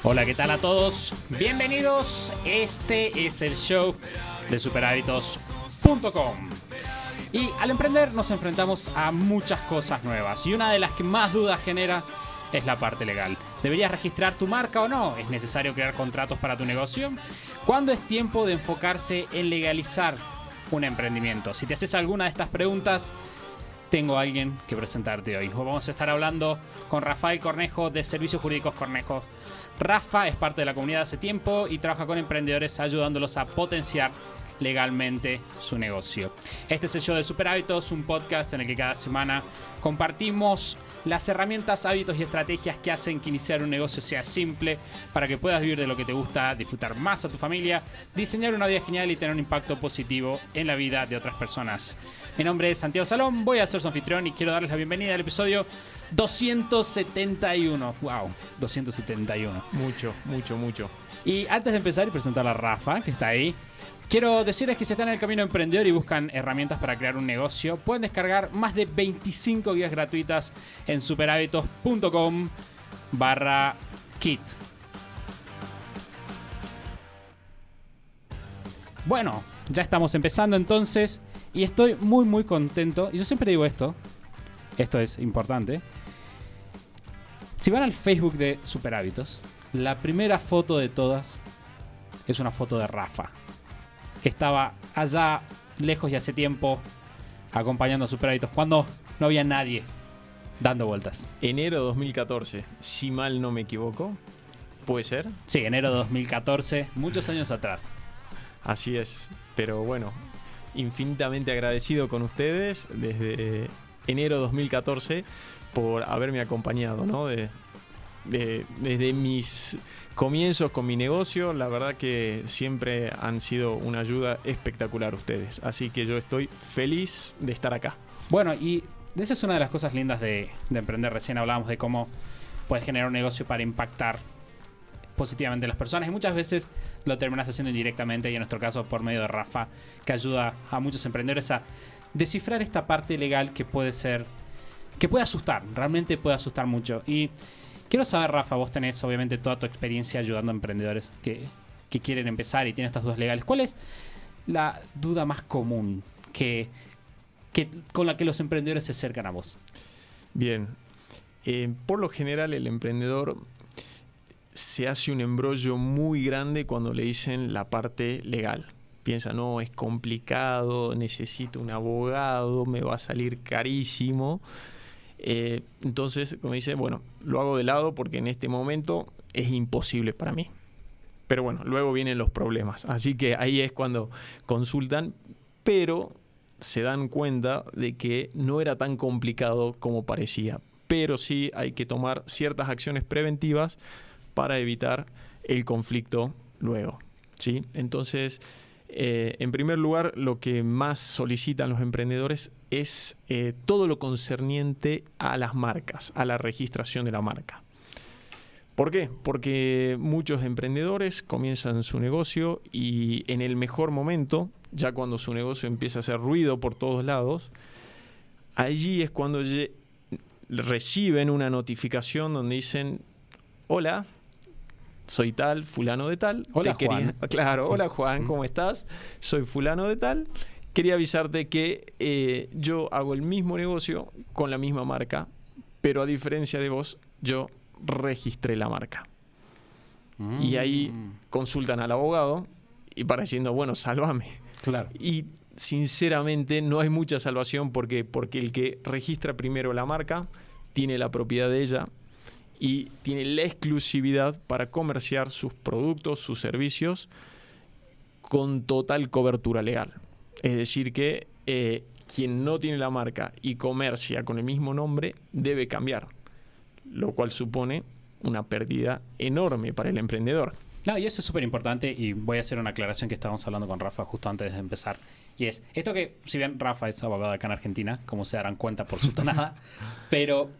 Hola, ¿qué tal a todos? Bienvenidos. Este es el show de superhábitos.com. Y al emprender nos enfrentamos a muchas cosas nuevas. Y una de las que más dudas genera es la parte legal. ¿Deberías registrar tu marca o no? ¿Es necesario crear contratos para tu negocio? ¿Cuándo es tiempo de enfocarse en legalizar un emprendimiento? Si te haces alguna de estas preguntas, tengo a alguien que presentarte hoy. Vamos a estar hablando con Rafael Cornejo de Servicios Jurídicos Cornejo. Rafa es parte de la comunidad hace tiempo y trabaja con emprendedores ayudándolos a potenciar legalmente su negocio. Este es el show de Super Hábitos, un podcast en el que cada semana compartimos las herramientas, hábitos y estrategias que hacen que iniciar un negocio sea simple para que puedas vivir de lo que te gusta, disfrutar más a tu familia, diseñar una vida genial y tener un impacto positivo en la vida de otras personas. Mi nombre es Santiago Salón, voy a ser su anfitrión y quiero darles la bienvenida al episodio 271. ¡Wow! 271. Mucho. Y antes de empezar y presentar a Rafa, que está ahí, quiero decirles que si están en el camino emprendedor y buscan herramientas para crear un negocio, pueden descargar más de 25 guías gratuitas en superhábitos.com/kit. Bueno, ya estamos empezando entonces y estoy muy contento. Y yo siempre digo esto es importante. Si van al Facebook de Superhábitos, la primera foto de todas es una foto de Rafa, que estaba allá lejos y hace tiempo acompañando a Superhábitos cuando no había nadie dando vueltas. Enero 2014, si mal no me equivoco. ¿Puede ser? Sí, enero 2014, muchos años atrás. Así es, pero bueno, infinitamente agradecido con ustedes desde enero 2014 por haberme acompañado, ¿no? Desde mis comienzos con mi negocio, la verdad que siempre han sido una ayuda espectacular ustedes. Así que yo estoy feliz de estar acá. Bueno, y esa es una de las cosas lindas de emprender. Recién hablábamos de cómo puedes generar un negocio para impactar positivamente a las personas. Y muchas veces lo terminas haciendo indirectamente, y en nuestro caso por medio de Rafa, que ayuda a muchos emprendedores a descifrar esta parte legal que puede ser, que puede asustar, realmente puede asustar mucho. Y quiero saber, Rafa, vos tenés obviamente toda tu experiencia ayudando a emprendedores que quieren empezar y tienen estas dudas legales. ¿Cuál es la duda más común con la que los emprendedores se acercan a vos? Bien, por lo general el emprendedor se hace un embrollo muy grande cuando le dicen la parte legal. Piensa, no, es complicado, necesito un abogado, me va a salir carísimo. Entonces, como dice, bueno, lo hago de lado porque en este momento es imposible para mí. Pero bueno, luego vienen los problemas. Así que ahí es cuando consultan, pero se dan cuenta de que no era tan complicado como parecía. Pero sí hay que tomar ciertas acciones preventivas para evitar el conflicto luego, ¿sí? Entonces, en primer lugar, lo que más solicitan los emprendedores es todo lo concerniente a las marcas, a la registración de la marca. ¿Por qué? Porque muchos emprendedores comienzan su negocio y en el mejor momento, ya cuando su negocio empieza a hacer ruido por todos lados, allí es cuando reciben una notificación donde dicen: hola, soy tal, fulano de tal. Hola, Juan. Claro, hola Juan, ¿cómo estás? Soy fulano de tal. Quería avisarte que yo hago el mismo negocio con la misma marca, pero a diferencia de vos, yo registré la marca. Y ahí consultan al abogado y para diciendo, bueno, sálvame. Claro. Y sinceramente no hay mucha salvación porque el que registra primero la marca tiene la propiedad de ella y tiene la exclusividad para comerciar sus productos, sus servicios con total cobertura legal. Es decir que quien no tiene la marca y comercia con el mismo nombre debe cambiar, lo cual supone una pérdida enorme para el emprendedor. No, y eso es súper importante, y voy a hacer una aclaración que estábamos hablando con Rafa justo antes de empezar. Y es esto que, si bien Rafa es abogado acá en Argentina, como se darán cuenta por su tonada, pero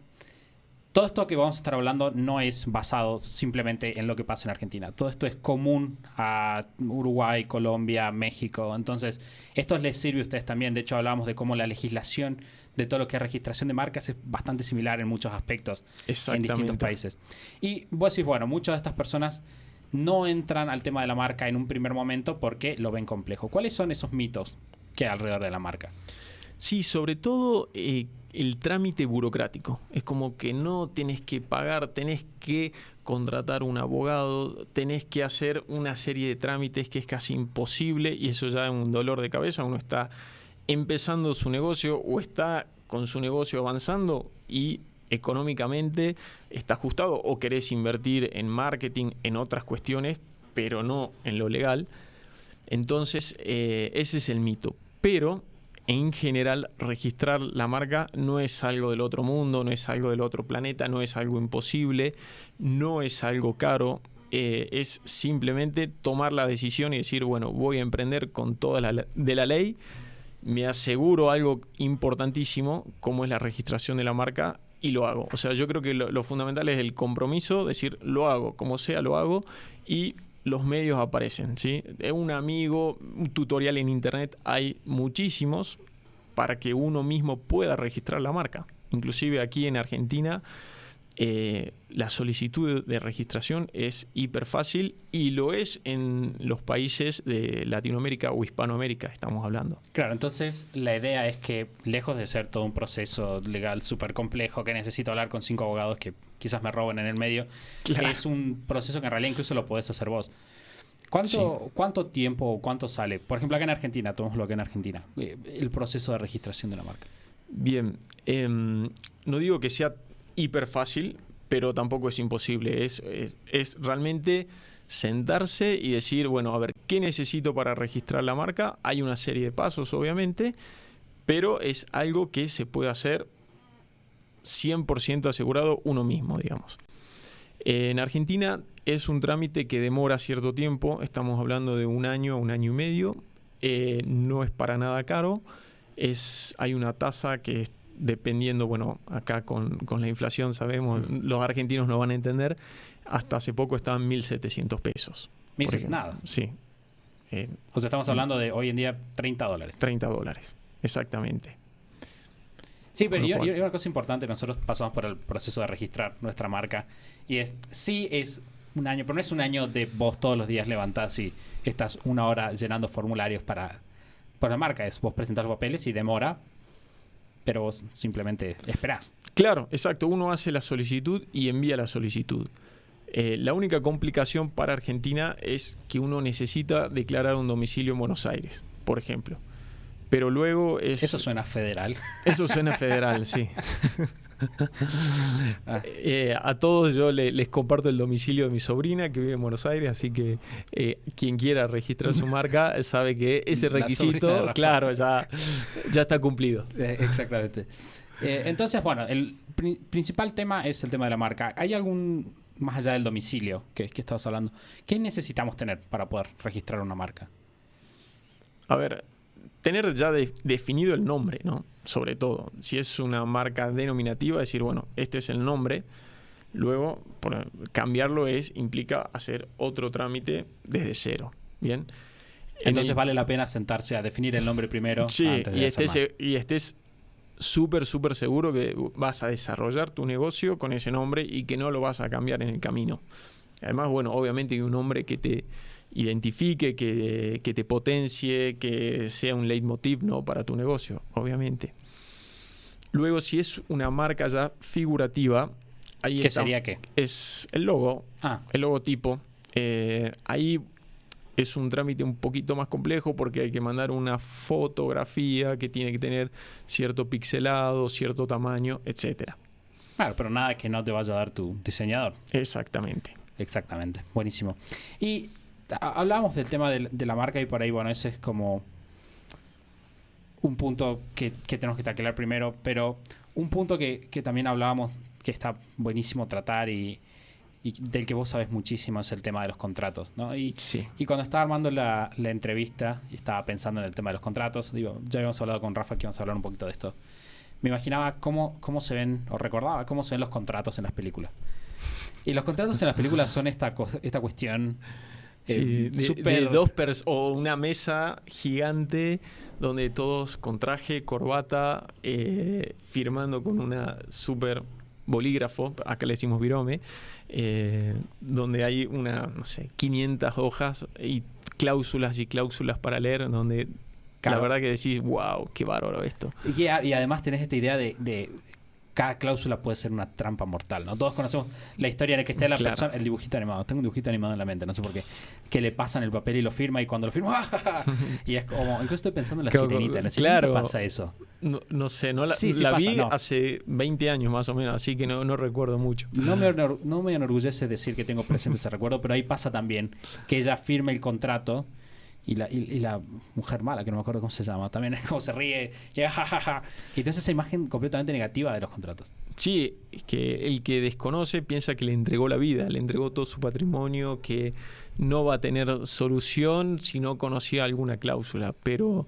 todo esto que vamos a estar hablando no es basado simplemente en lo que pasa en Argentina. Todo esto es común a Uruguay, Colombia, México. Entonces, esto les sirve a ustedes también. De hecho, hablábamos de cómo la legislación de todo lo que es registración de marcas es bastante similar en muchos aspectos en distintos países. Y vos decís, bueno, muchas de estas personas no entran al tema de la marca en un primer momento porque lo ven complejo. ¿Cuáles son esos mitos que hay alrededor de la marca? Sí, sobre todo el trámite burocrático. Es como que no tenés que pagar, tenés que contratar un abogado, tenés que hacer una serie de trámites que es casi imposible y eso ya es un dolor de cabeza. Uno está empezando su negocio o está con su negocio avanzando y económicamente está ajustado o querés invertir en marketing, en otras cuestiones, pero no en lo legal. Entonces, ese es el mito. Pero en general, registrar la marca no es algo del otro mundo, no es algo del otro planeta, no es algo imposible, no es algo caro. Es simplemente tomar la decisión y decir, bueno, voy a emprender con toda la ley. Me aseguro algo importantísimo, como es la registración de la marca, y lo hago. O sea, yo creo que lo fundamental es el compromiso, decir, lo hago, como sea, lo hago, y los medios aparecen, ¿sí? Un amigo, un tutorial en internet, hay muchísimos para que uno mismo pueda registrar la marca. Inclusive aquí en Argentina la solicitud de registración es hiper fácil y lo es en los países de Latinoamérica o Hispanoamérica, estamos hablando. Claro, entonces la idea es que lejos de ser todo un proceso legal súper complejo que necesito hablar con 5 abogados que quizás me roben en el medio, claro, es un proceso que en realidad incluso lo podés hacer vos. ¿Cuánto tiempo o cuánto sale? Por ejemplo, acá en Argentina, tomémoslo acá en Argentina, el proceso de registración de la marca. Bien, no digo que sea hiper fácil, pero tampoco es imposible. Es realmente sentarse y decir, bueno, a ver, ¿qué necesito para registrar la marca? Hay una serie de pasos, obviamente, pero es algo que se puede hacer 100% asegurado uno mismo, digamos. En Argentina es un trámite que demora cierto tiempo, estamos hablando de 1 año, 1 año y medio, no es para nada caro, hay una tasa que dependiendo, bueno, acá con la inflación sabemos, los argentinos no van a entender, hasta hace poco estaban 1.700 pesos. Nada. Sí. O sea, estamos hablando de hoy en día $30. $30, exactamente. Sí, pero y una cosa importante, nosotros pasamos por el proceso de registrar nuestra marca y es 1 año, pero no es 1 año de vos todos los días levantás y estás 1 hora llenando formularios para la marca, es vos presentás los papeles y demora, pero vos simplemente esperás. Claro, exacto, uno hace la solicitud y envía la solicitud. La única complicación para Argentina es que uno necesita declarar un domicilio en Buenos Aires, por ejemplo. Pero luego es... Eso suena federal. Eso suena federal, sí. A todos yo les comparto el domicilio de mi sobrina que vive en Buenos Aires, así que quien quiera registrar su marca sabe que ese requisito, claro, ya está cumplido. Exactamente. Entonces, bueno, el principal tema es el tema de la marca. ¿Hay algún, más allá del domicilio que estabas hablando, qué necesitamos tener para poder registrar una marca? A ver, tener ya definido el nombre, ¿no? Sobre todo, si es una marca denominativa, decir, bueno, este es el nombre. Luego, cambiarlo implica hacer otro trámite desde cero. Bien. Entonces vale la pena sentarse a definir el nombre primero. Sí, antes de y estés súper seguro que vas a desarrollar tu negocio con ese nombre y que no lo vas a cambiar en el camino. Además, bueno, obviamente un nombre que te identifique, que te potencie, que sea un leitmotiv, ¿no?, para tu negocio, obviamente. Luego, si es una marca ya figurativa, ahí ¿Qué sería qué? Es el logo, el logotipo. Ahí es un trámite un poquito más complejo porque hay que mandar una fotografía que tiene que tener cierto pixelado, cierto tamaño, etcétera. Claro, pero nada que no te vaya a dar tu diseñador. Exactamente. Buenísimo. Y hablábamos del tema de la marca y por ahí, bueno, ese es como un punto que tenemos que taclear primero, pero un punto que también hablábamos que está buenísimo tratar y del que vos sabes muchísimo es el tema de los contratos, ¿no? Sí. Y cuando estaba armando la entrevista y estaba pensando en el tema de los contratos, ya habíamos hablado con Rafa que íbamos a hablar un poquito de esto, me imaginaba cómo se ven, o recordaba cómo se ven los contratos en las películas. Y los contratos en las películas son esta cuestión Sí, de o una mesa gigante donde todos con traje, corbata, firmando con una super bolígrafo, acá le decimos virome, donde hay 500 hojas y cláusulas para leer, donde la verdad que decís, wow, qué bárbaro esto. Y además tenés esta idea de cada cláusula puede ser una trampa mortal, ¿no? Todos conocemos la historia en la que está la persona, el dibujito animado. Tengo un dibujito animado en la mente, no sé por qué. Que le pasan el papel y lo firma, y cuando lo firma, y es como, incluso estoy pensando en la Sirenita. En la Sirenita pasa eso. No sé, la vi hace 20 años más o menos, así que no recuerdo mucho. No me enorgullece decir que tengo presente ese recuerdo, pero ahí pasa también que ella firma el contrato. Y la mujer mala, que no me acuerdo cómo se llama, también es como se ríe y jajaja. Y entonces esa imagen completamente negativa de los contratos. Sí, que el que desconoce piensa que le entregó la vida, le entregó todo su patrimonio, que no va a tener solución si no conocía alguna cláusula, pero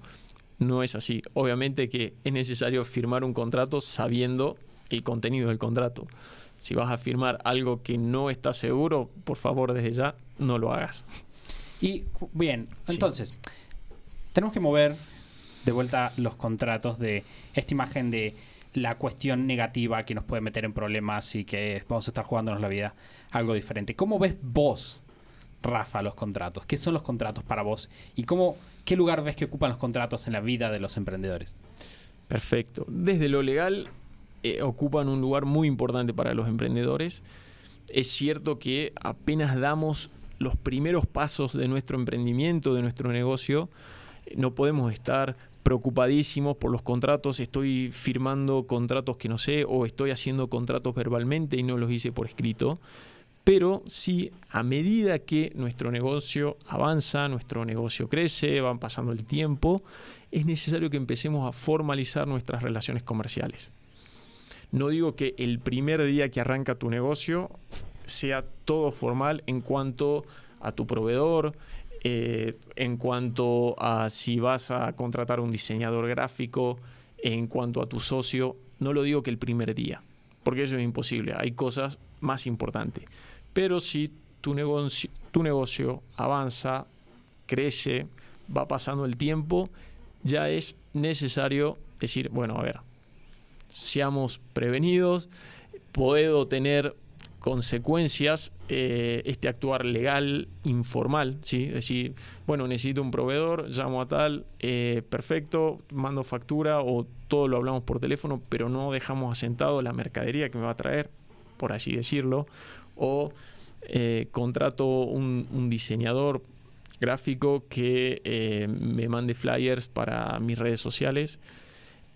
no es así. Obviamente que es necesario firmar un contrato sabiendo el contenido del contrato. Si vas a firmar algo que no estás seguro, por favor, desde ya, no lo hagas. Y bien, entonces, tenemos que mover de vuelta los contratos de esta imagen de la cuestión negativa que nos puede meter en problemas y que vamos a estar jugándonos la vida algo diferente. ¿Cómo ves vos, Rafa, los contratos? ¿Qué son los contratos para vos? ¿Y qué lugar ves que ocupan los contratos en la vida de los emprendedores? Perfecto. Desde lo legal, ocupan un lugar muy importante para los emprendedores. Es cierto que apenas damos los primeros pasos de nuestro emprendimiento, de nuestro negocio, no podemos estar preocupadísimos por los contratos. Estoy firmando contratos que no sé, o estoy haciendo contratos verbalmente y no los hice por escrito. Pero sí, a medida que nuestro negocio avanza, nuestro negocio crece, van pasando el tiempo, es necesario que empecemos a formalizar nuestras relaciones comerciales. No digo que el primer día que arranca tu negocio sea todo formal en cuanto a tu proveedor, en cuanto a si vas a contratar un diseñador gráfico, en cuanto a tu socio. No lo digo que el primer día, porque eso es imposible. Hay cosas más importantes. Pero si tu negocio avanza, crece, va pasando el tiempo, ya es necesario decir, bueno, a ver, seamos prevenidos, puedo tener consecuencias este actuar legal, informal, ¿sí? Es decir, bueno, necesito un proveedor, llamo a tal, perfecto, mando factura o todo lo hablamos por teléfono, pero no dejamos asentado la mercadería que me va a traer, por así decirlo, o contrato un diseñador gráfico que me mande flyers para mis redes sociales.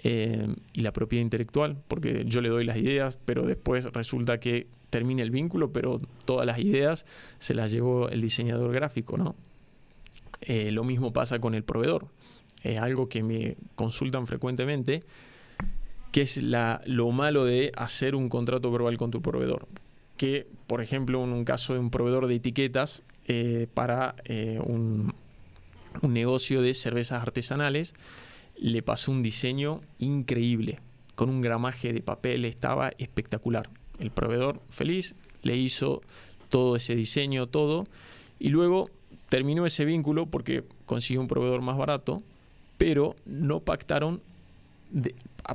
Y la propiedad intelectual, porque yo le doy las ideas, pero después resulta que termina el vínculo, pero todas las ideas se las llevó el diseñador gráfico, ¿no? Lo mismo pasa con el proveedor. Algo que me consultan frecuentemente, que es lo malo de hacer un contrato verbal con tu proveedor. Que, por ejemplo, en un caso de un proveedor de etiquetas para un negocio de cervezas artesanales, le pasó un diseño increíble, con un gramaje de papel, estaba espectacular. El proveedor feliz, le hizo todo ese diseño, todo, y luego terminó ese vínculo porque consiguió un proveedor más barato, pero no pactaron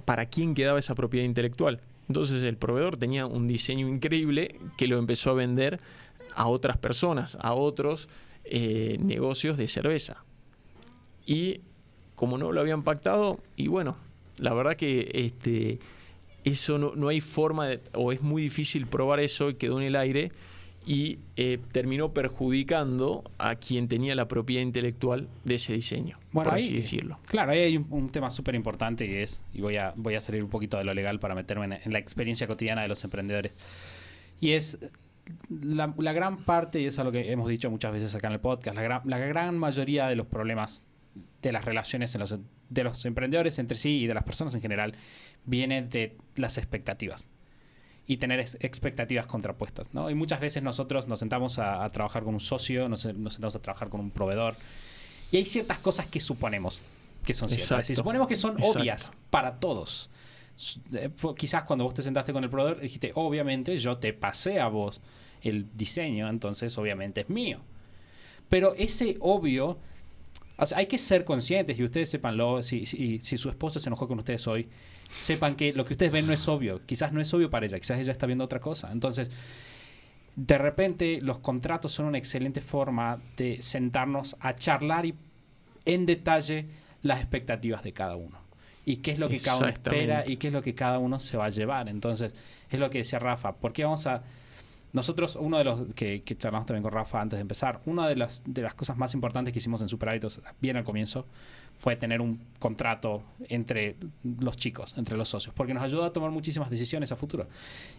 para quién quedaba esa propiedad intelectual. Entonces el proveedor tenía un diseño increíble que lo empezó a vender a otras personas, a otros negocios de cerveza. Y como no lo habían pactado, y bueno, la verdad que eso no hay forma o es muy difícil probar eso, y quedó en el aire y terminó perjudicando a quien tenía la propiedad intelectual de ese diseño, bueno, por ahí, así decirlo. Claro, ahí hay un tema súper importante que es, y voy a salir un poquito de lo legal para meterme en la experiencia cotidiana de los emprendedores, y es la gran parte, y es algo que hemos dicho muchas veces acá en el podcast, la gran mayoría de los problemas de las relaciones de los emprendedores entre sí y de las personas en general viene de las expectativas y tener expectativas contrapuestas, ¿no? Y muchas veces nosotros nos sentamos a trabajar con un socio, nos sentamos a trabajar con un proveedor y hay ciertas cosas que suponemos que son ciertas. Y suponemos que son obvias para todos, Quizás cuando vos te sentaste con el proveedor dijiste, obviamente yo te pasé a vos el diseño, entonces obviamente es mío. Pero ese obvio, o sea, hay que ser conscientes, y ustedes sépanlo, si su esposa se enojó con ustedes hoy, sepan que lo que ustedes ven no es obvio. Quizás no es obvio para ella, quizás ella está viendo otra cosa. Entonces, de repente, los contratos son una excelente forma de sentarnos a charlar en detalle las expectativas de cada uno. Y qué es lo que cada uno espera y qué es lo que cada uno se va a llevar. Entonces, es lo que decía Rafa. ¿Por qué vamos a...? Nosotros, uno de los que charlamos también con Rafa antes de empezar, una de las cosas más importantes que hicimos en Super Hábitos, bien al comienzo, fue tener un contrato entre los chicos, entre los socios, porque nos ayudó a tomar muchísimas decisiones a futuro.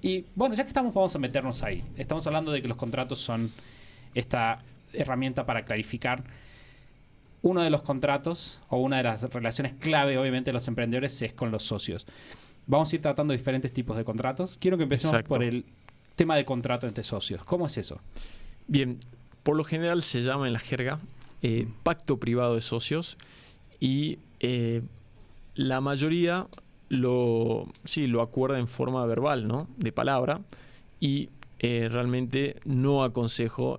Y bueno, ya que estamos, vamos a meternos ahí. Estamos hablando de que los contratos son esta herramienta para clarificar. Uno de los contratos, o una de las relaciones clave, obviamente, de los emprendedores es con los socios. Vamos a ir tratando diferentes tipos de contratos. Quiero que empecemos por el tema de contrato entre socios. ¿Cómo es eso? Bien, por lo general se llama en la jerga pacto privado de socios, y la mayoría lo acuerda en forma verbal, ¿no? De palabra, y realmente no aconsejo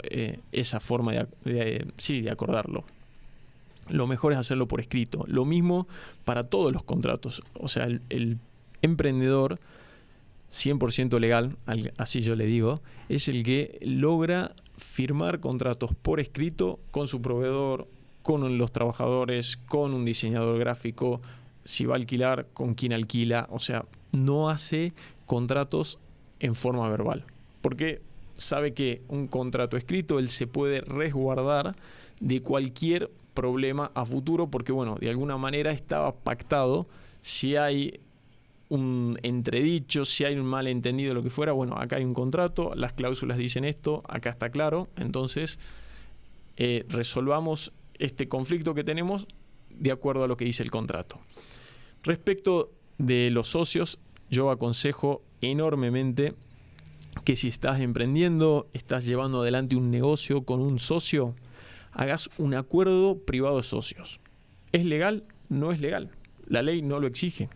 esa forma de acordarlo. Lo mejor es hacerlo por escrito. Lo mismo para todos los contratos. O sea, el emprendedor 100% legal, así yo le digo, es el que logra firmar contratos por escrito con su proveedor, con los trabajadores, con un diseñador gráfico, si va a alquilar, con quien alquila. O sea, no hace contratos en forma verbal, porque sabe que un contrato escrito él se puede resguardar de cualquier problema a futuro, porque bueno, de alguna manera estaba pactado. Si hay un entredicho, si hay un malentendido, lo que fuera, bueno, acá hay un contrato, las cláusulas dicen esto, acá está claro, entonces resolvamos este conflicto que tenemos de acuerdo a lo que dice el contrato. Respecto de los socios, yo aconsejo enormemente que si estás emprendiendo, estás llevando adelante un negocio con un socio, hagas un acuerdo privado de socios. ¿Es legal? No es legal. La ley no lo exige.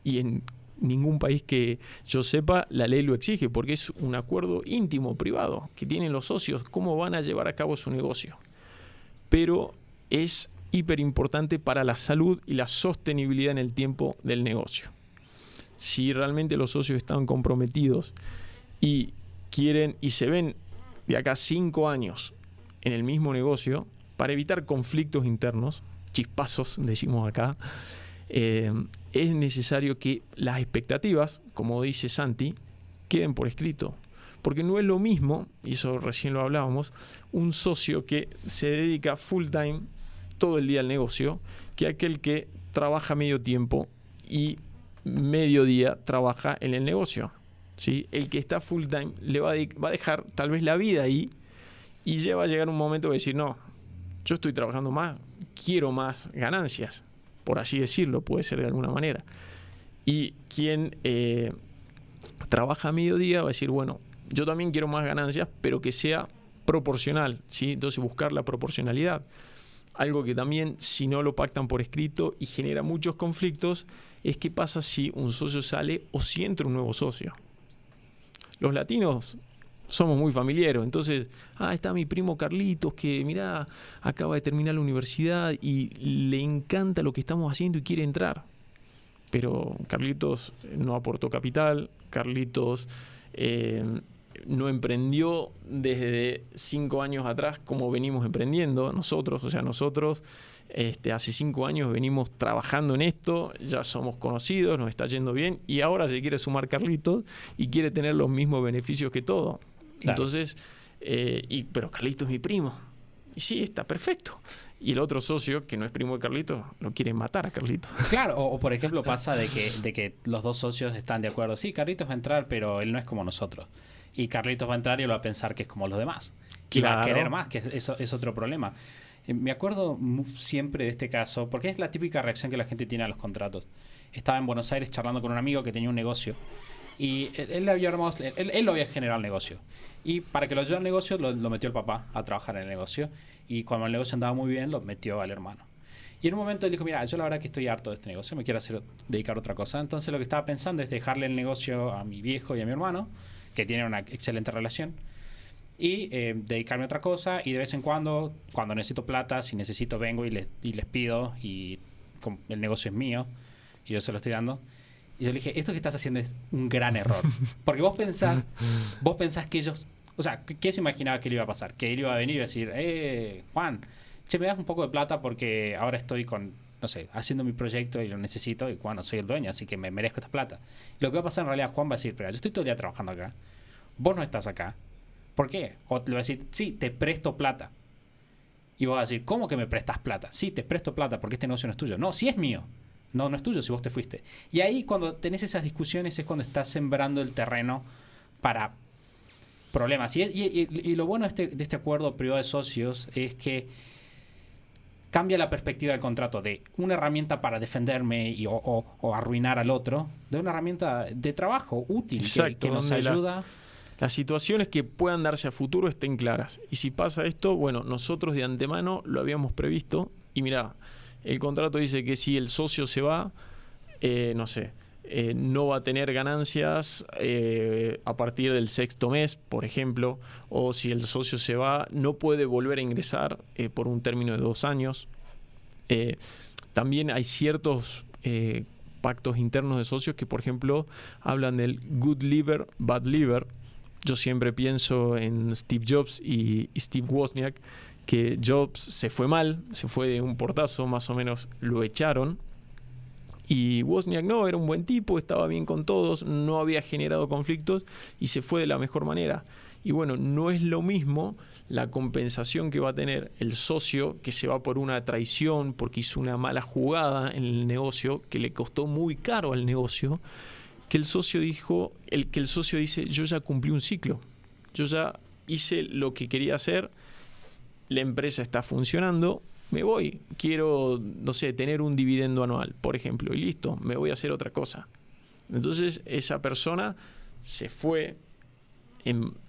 Y en ningún país que yo sepa, la ley lo exige, porque es un acuerdo íntimo, privado, que tienen los socios, cómo van a llevar a cabo su negocio. Pero es hiper importante para la salud y la sostenibilidad en el tiempo del negocio. Si realmente los socios están comprometidos y quieren y se ven de acá 5 años en el mismo negocio, para evitar conflictos internos, chispazos decimos acá, es necesario que las expectativas, como dice Santi, queden por escrito. Porque no es lo mismo, y eso recién lo hablábamos, un socio que se dedica full time todo el día al negocio, que aquel que trabaja medio tiempo y medio día trabaja en el negocio, ¿sí? El que está full time le va a dejar tal vez la vida ahí, y ya va a llegar un momento de decir, no, yo estoy trabajando más, quiero más ganancias, por así decirlo, puede ser de alguna manera. Y quien trabaja a mediodía va a decir, bueno, yo también quiero más ganancias, pero que sea proporcional, ¿sí? Entonces buscar la proporcionalidad. Algo que también, si no lo pactan por escrito y genera muchos conflictos, es qué pasa si un socio sale o si entra un nuevo socio. Los latinos somos muy familiares, entonces, está mi primo Carlitos que, mirá, acaba de terminar la universidad y le encanta lo que estamos haciendo y quiere entrar. Pero Carlitos no aportó capital, Carlitos no emprendió desde 5 años atrás como venimos emprendiendo nosotros. O sea, nosotros hace 5 años venimos trabajando en esto, ya somos conocidos, nos está yendo bien, y ahora se quiere sumar Carlitos y quiere tener los mismos beneficios que todo. Claro. Entonces, pero Carlitos es mi primo. Y sí, está perfecto. Y el otro socio, que no es primo de Carlitos, lo quiere matar a Carlitos. Claro, o por ejemplo pasa de que los dos socios están de acuerdo. Sí, Carlitos va a entrar, pero él no es como nosotros. Y Carlitos va a entrar y él va a pensar que es como los demás. Que claro. Va a querer más, que eso es otro problema. Me acuerdo siempre de este caso, porque es la típica reacción que la gente tiene a los contratos. Estaba en Buenos Aires charlando con un amigo que tenía un negocio. Y él lo había generado el negocio. Y para que lo ayudara al negocio, lo metió el papá a trabajar en el negocio. Y cuando el negocio andaba muy bien, lo metió al hermano. Y en un momento él dijo, mira, yo la verdad que estoy harto de este negocio, me quiero dedicar a otra cosa. Entonces lo que estaba pensando es dejarle el negocio a mi viejo y a mi hermano, que tienen una excelente relación, y dedicarme a otra cosa. Y de vez en cuando necesito plata, si necesito, vengo y les pido, y el negocio es mío y yo se lo estoy dando. Y yo le dije, esto que estás haciendo es un gran error. Porque vos pensás que ellos... O sea, ¿qué se imaginaba que le iba a pasar? Que él iba a venir y iba a decir, Juan, che, me das un poco de plata porque ahora estoy no sé, haciendo mi proyecto y lo necesito, y bueno, soy el dueño, así que me merezco esta plata. Lo que va a pasar en realidad, Juan va a decir, pero yo estoy todo el día trabajando acá, vos no estás acá, ¿por qué? O le va a decir, sí, te presto plata. Y vos vas a decir, ¿cómo que me prestas plata? Sí, te presto plata porque este negocio no es tuyo. No, sí es mío. No es tuyo si vos te fuiste. Y ahí cuando tenés esas discusiones es cuando estás sembrando el terreno para problemas. Y lo bueno de este acuerdo privado de socios es que cambia la perspectiva del contrato de una herramienta para defenderme o arruinar al otro, de una herramienta de trabajo útil. Exacto, que nos ayuda. Las situaciones que puedan darse a futuro estén claras. Y si pasa esto, bueno, nosotros de antemano lo habíamos previsto. Y mirá, el contrato dice que si el socio se va, no sé, no va a tener ganancias a partir del 6º mes, por ejemplo. O si el socio se va, no puede volver a ingresar por un término de 2 años. También hay ciertos pactos internos de socios que, por ejemplo, hablan del good liver, bad liver. Yo siempre pienso en Steve Jobs y Steve Wozniak, que Jobs se fue mal, se fue de un portazo, más o menos lo echaron. Y Wozniak no, era un buen tipo, estaba bien con todos, no había generado conflictos y se fue de la mejor manera. Y bueno, no es lo mismo la compensación que va a tener el socio que se va por una traición porque hizo una mala jugada en el negocio, que le costó muy caro al negocio, que el socio dice, yo ya cumplí un ciclo, yo ya hice lo que quería hacer, la empresa está funcionando, me voy, quiero, no sé, tener un dividendo anual, por ejemplo, y listo, me voy a hacer otra cosa. Entonces esa persona se fue,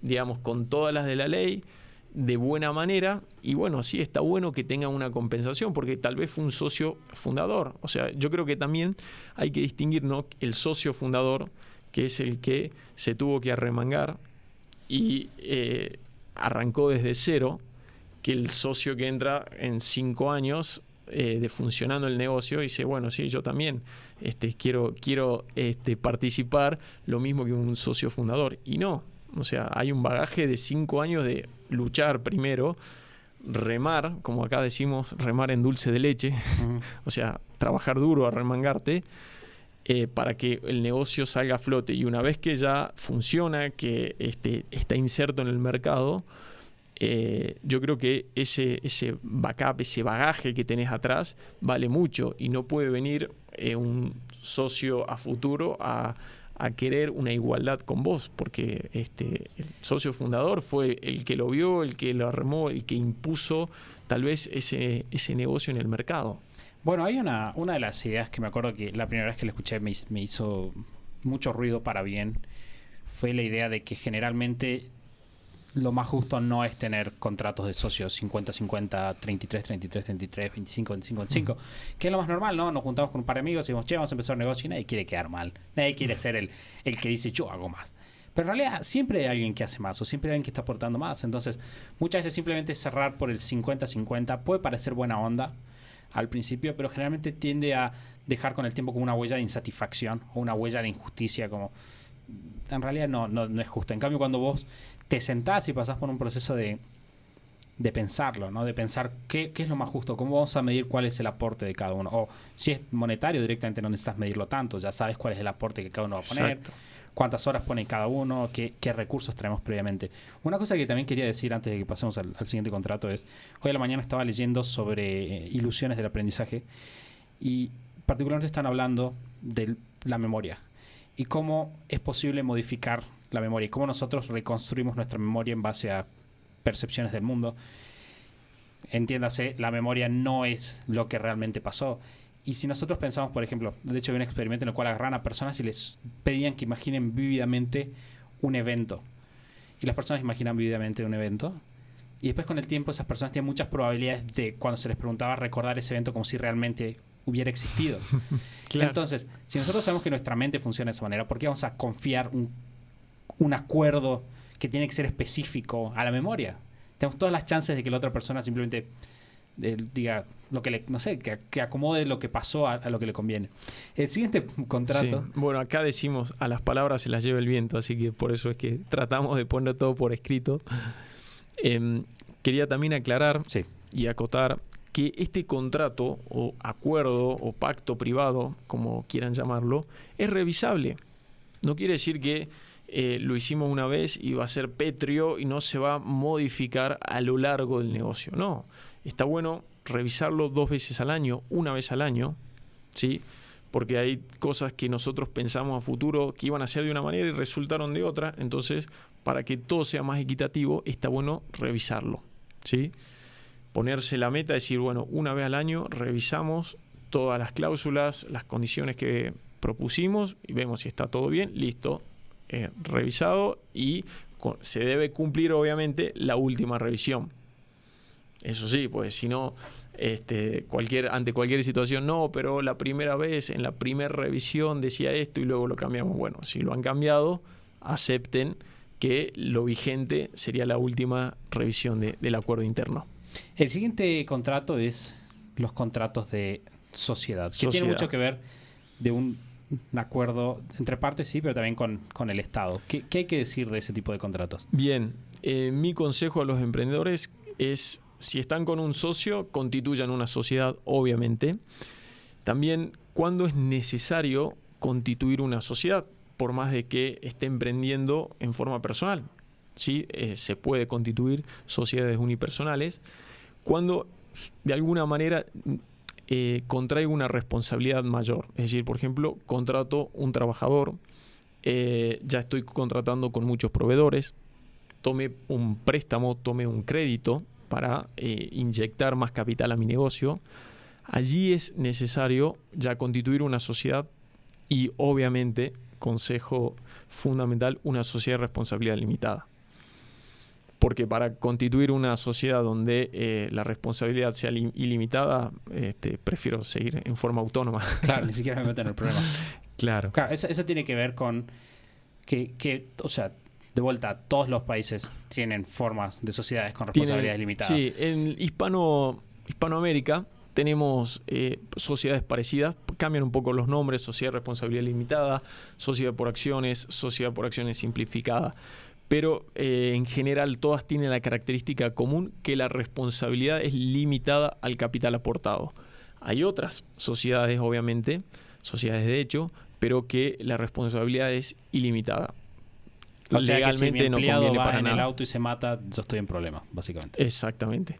digamos, con todas las de la ley, de buena manera, y bueno, sí, está bueno que tenga una compensación, porque tal vez fue un socio fundador. O sea, yo creo que también hay que distinguir, ¿no?, el socio fundador, que es el que se tuvo que arremangar y arrancó desde cero, que el socio que entra en 5 años de funcionando el negocio y dice, bueno, sí, yo también quiero participar lo mismo que un socio fundador. Y no, o sea, hay un bagaje de 5 años de luchar primero, remar, como acá decimos, remar en dulce de leche, o sea, trabajar duro, arremangarte, para que el negocio salga a flote. Y una vez que ya funciona, que está inserto en el mercado, yo creo que ese backup, ese bagaje que tenés atrás vale mucho, y no puede venir un socio a futuro a querer una igualdad con vos, porque el socio fundador fue el que lo vio, el que lo armó, el que impuso tal vez ese negocio en el mercado. Bueno, hay una de las ideas que me acuerdo que la primera vez que la escuché me hizo mucho ruido para bien, fue la idea de que generalmente lo más justo no es tener contratos de socios 50-50, 33-33-33, 25-25-25, que es lo más normal, ¿no? Nos juntamos con un par de amigos y decimos, che, vamos a empezar un negocio, y nadie quiere quedar mal, nadie quiere ser el que dice, yo hago más. Pero en realidad siempre hay alguien que hace más, o siempre hay alguien que está aportando más. Entonces, muchas veces simplemente cerrar por el 50-50 puede parecer buena onda al principio, pero generalmente tiende a dejar con el tiempo como una huella de insatisfacción o una huella de injusticia, como en realidad no es justo. En cambio, cuando vos te sentás y pasás por un proceso de pensarlo, ¿no? De pensar qué es lo más justo, cómo vamos a medir cuál es el aporte de cada uno. O si es monetario, directamente no necesitas medirlo tanto, ya sabes cuál es el aporte que cada uno va a poner. Exacto. Cuántas horas pone cada uno, qué recursos traemos previamente. Una cosa que también quería decir antes de que pasemos al siguiente contrato es, hoy a la mañana estaba leyendo sobre ilusiones del aprendizaje, y particularmente están hablando de la memoria y cómo es posible modificar la memoria y cómo nosotros reconstruimos nuestra memoria en base a percepciones del mundo. Entiéndase, la memoria no es lo que realmente pasó. Y si nosotros pensamos, por ejemplo, de hecho había un experimento en el cual agarran a personas y les pedían que imaginen vívidamente un evento. Y las personas imaginan vívidamente un evento y después con el tiempo esas personas tienen muchas probabilidades de, cuando se les preguntaba, recordar ese evento como si realmente hubiera existido. Claro. Entonces, si nosotros sabemos que nuestra mente funciona de esa manera, ¿por qué vamos a confiar un acuerdo que tiene que ser específico a la memoria? Tenemos todas las chances de que la otra persona simplemente diga lo que le, no sé, que acomode lo que pasó a lo que le conviene. El siguiente contrato. Sí. Bueno, acá decimos, a las palabras se las lleva el viento, así que por eso es que tratamos de poner todo por escrito. Quería también aclarar Sí. y acotar que este contrato o acuerdo o pacto privado, como quieran llamarlo, es revisable. No quiere decir que lo hicimos una vez y va a ser pétreo y no se va a modificar a lo largo del negocio. No, está bueno revisarlo 2 veces al año, 1 vez al año, ¿sí? Porque hay cosas que nosotros pensamos a futuro que iban a ser de una manera y resultaron de otra. Entonces, para que todo sea más equitativo, está bueno revisarlo, ¿sí? Ponerse la meta, decir, bueno, 1 vez al año revisamos todas las cláusulas, las condiciones que propusimos y vemos si está todo bien, listo, revisado, y se debe cumplir obviamente la última revisión. Eso sí, pues si no, ante cualquier situación, no, pero la primera vez, en la primera revisión decía esto y luego lo cambiamos. Bueno, si lo han cambiado, acepten que lo vigente sería la última revisión del acuerdo interno. El siguiente contrato es los contratos de sociedad, que tiene mucho que ver de un acuerdo entre partes, sí, pero también con el Estado. ¿Qué hay que decir de ese tipo de contratos? Bien, mi consejo a los emprendedores es, si están con un socio, constituyan una sociedad, obviamente. También, cuando es necesario constituir una sociedad, por más de que esté emprendiendo en forma personal. ¿Sí? Se puede constituir sociedades unipersonales cuando de alguna manera contraigo una responsabilidad mayor. Es decir, por ejemplo, contrato un trabajador, ya estoy contratando con muchos proveedores, tomé un préstamo, tomé un crédito para inyectar más capital a mi negocio. Allí es necesario ya constituir una sociedad y, obviamente, consejo fundamental, una sociedad de responsabilidad limitada. Porque para constituir una sociedad donde la responsabilidad sea ilimitada, prefiero seguir en forma autónoma. Claro, ni siquiera me meto en el problema. Claro. Claro, eso tiene que ver con que, o sea, de vuelta, todos los países tienen formas de sociedades con responsabilidades limitadas. Sí, en Hispanoamérica tenemos sociedades parecidas, cambian un poco los nombres: sociedad de responsabilidad limitada, sociedad por acciones simplificada. Pero en general todas tienen la característica común que la responsabilidad es limitada al capital aportado. Hay otras sociedades, obviamente, sociedades de hecho, pero que la responsabilidad es ilimitada. O sea, legalmente que si mi empleado no conviene va para en nada. el auto y se mata, yo estoy en problemas, básicamente. Exactamente.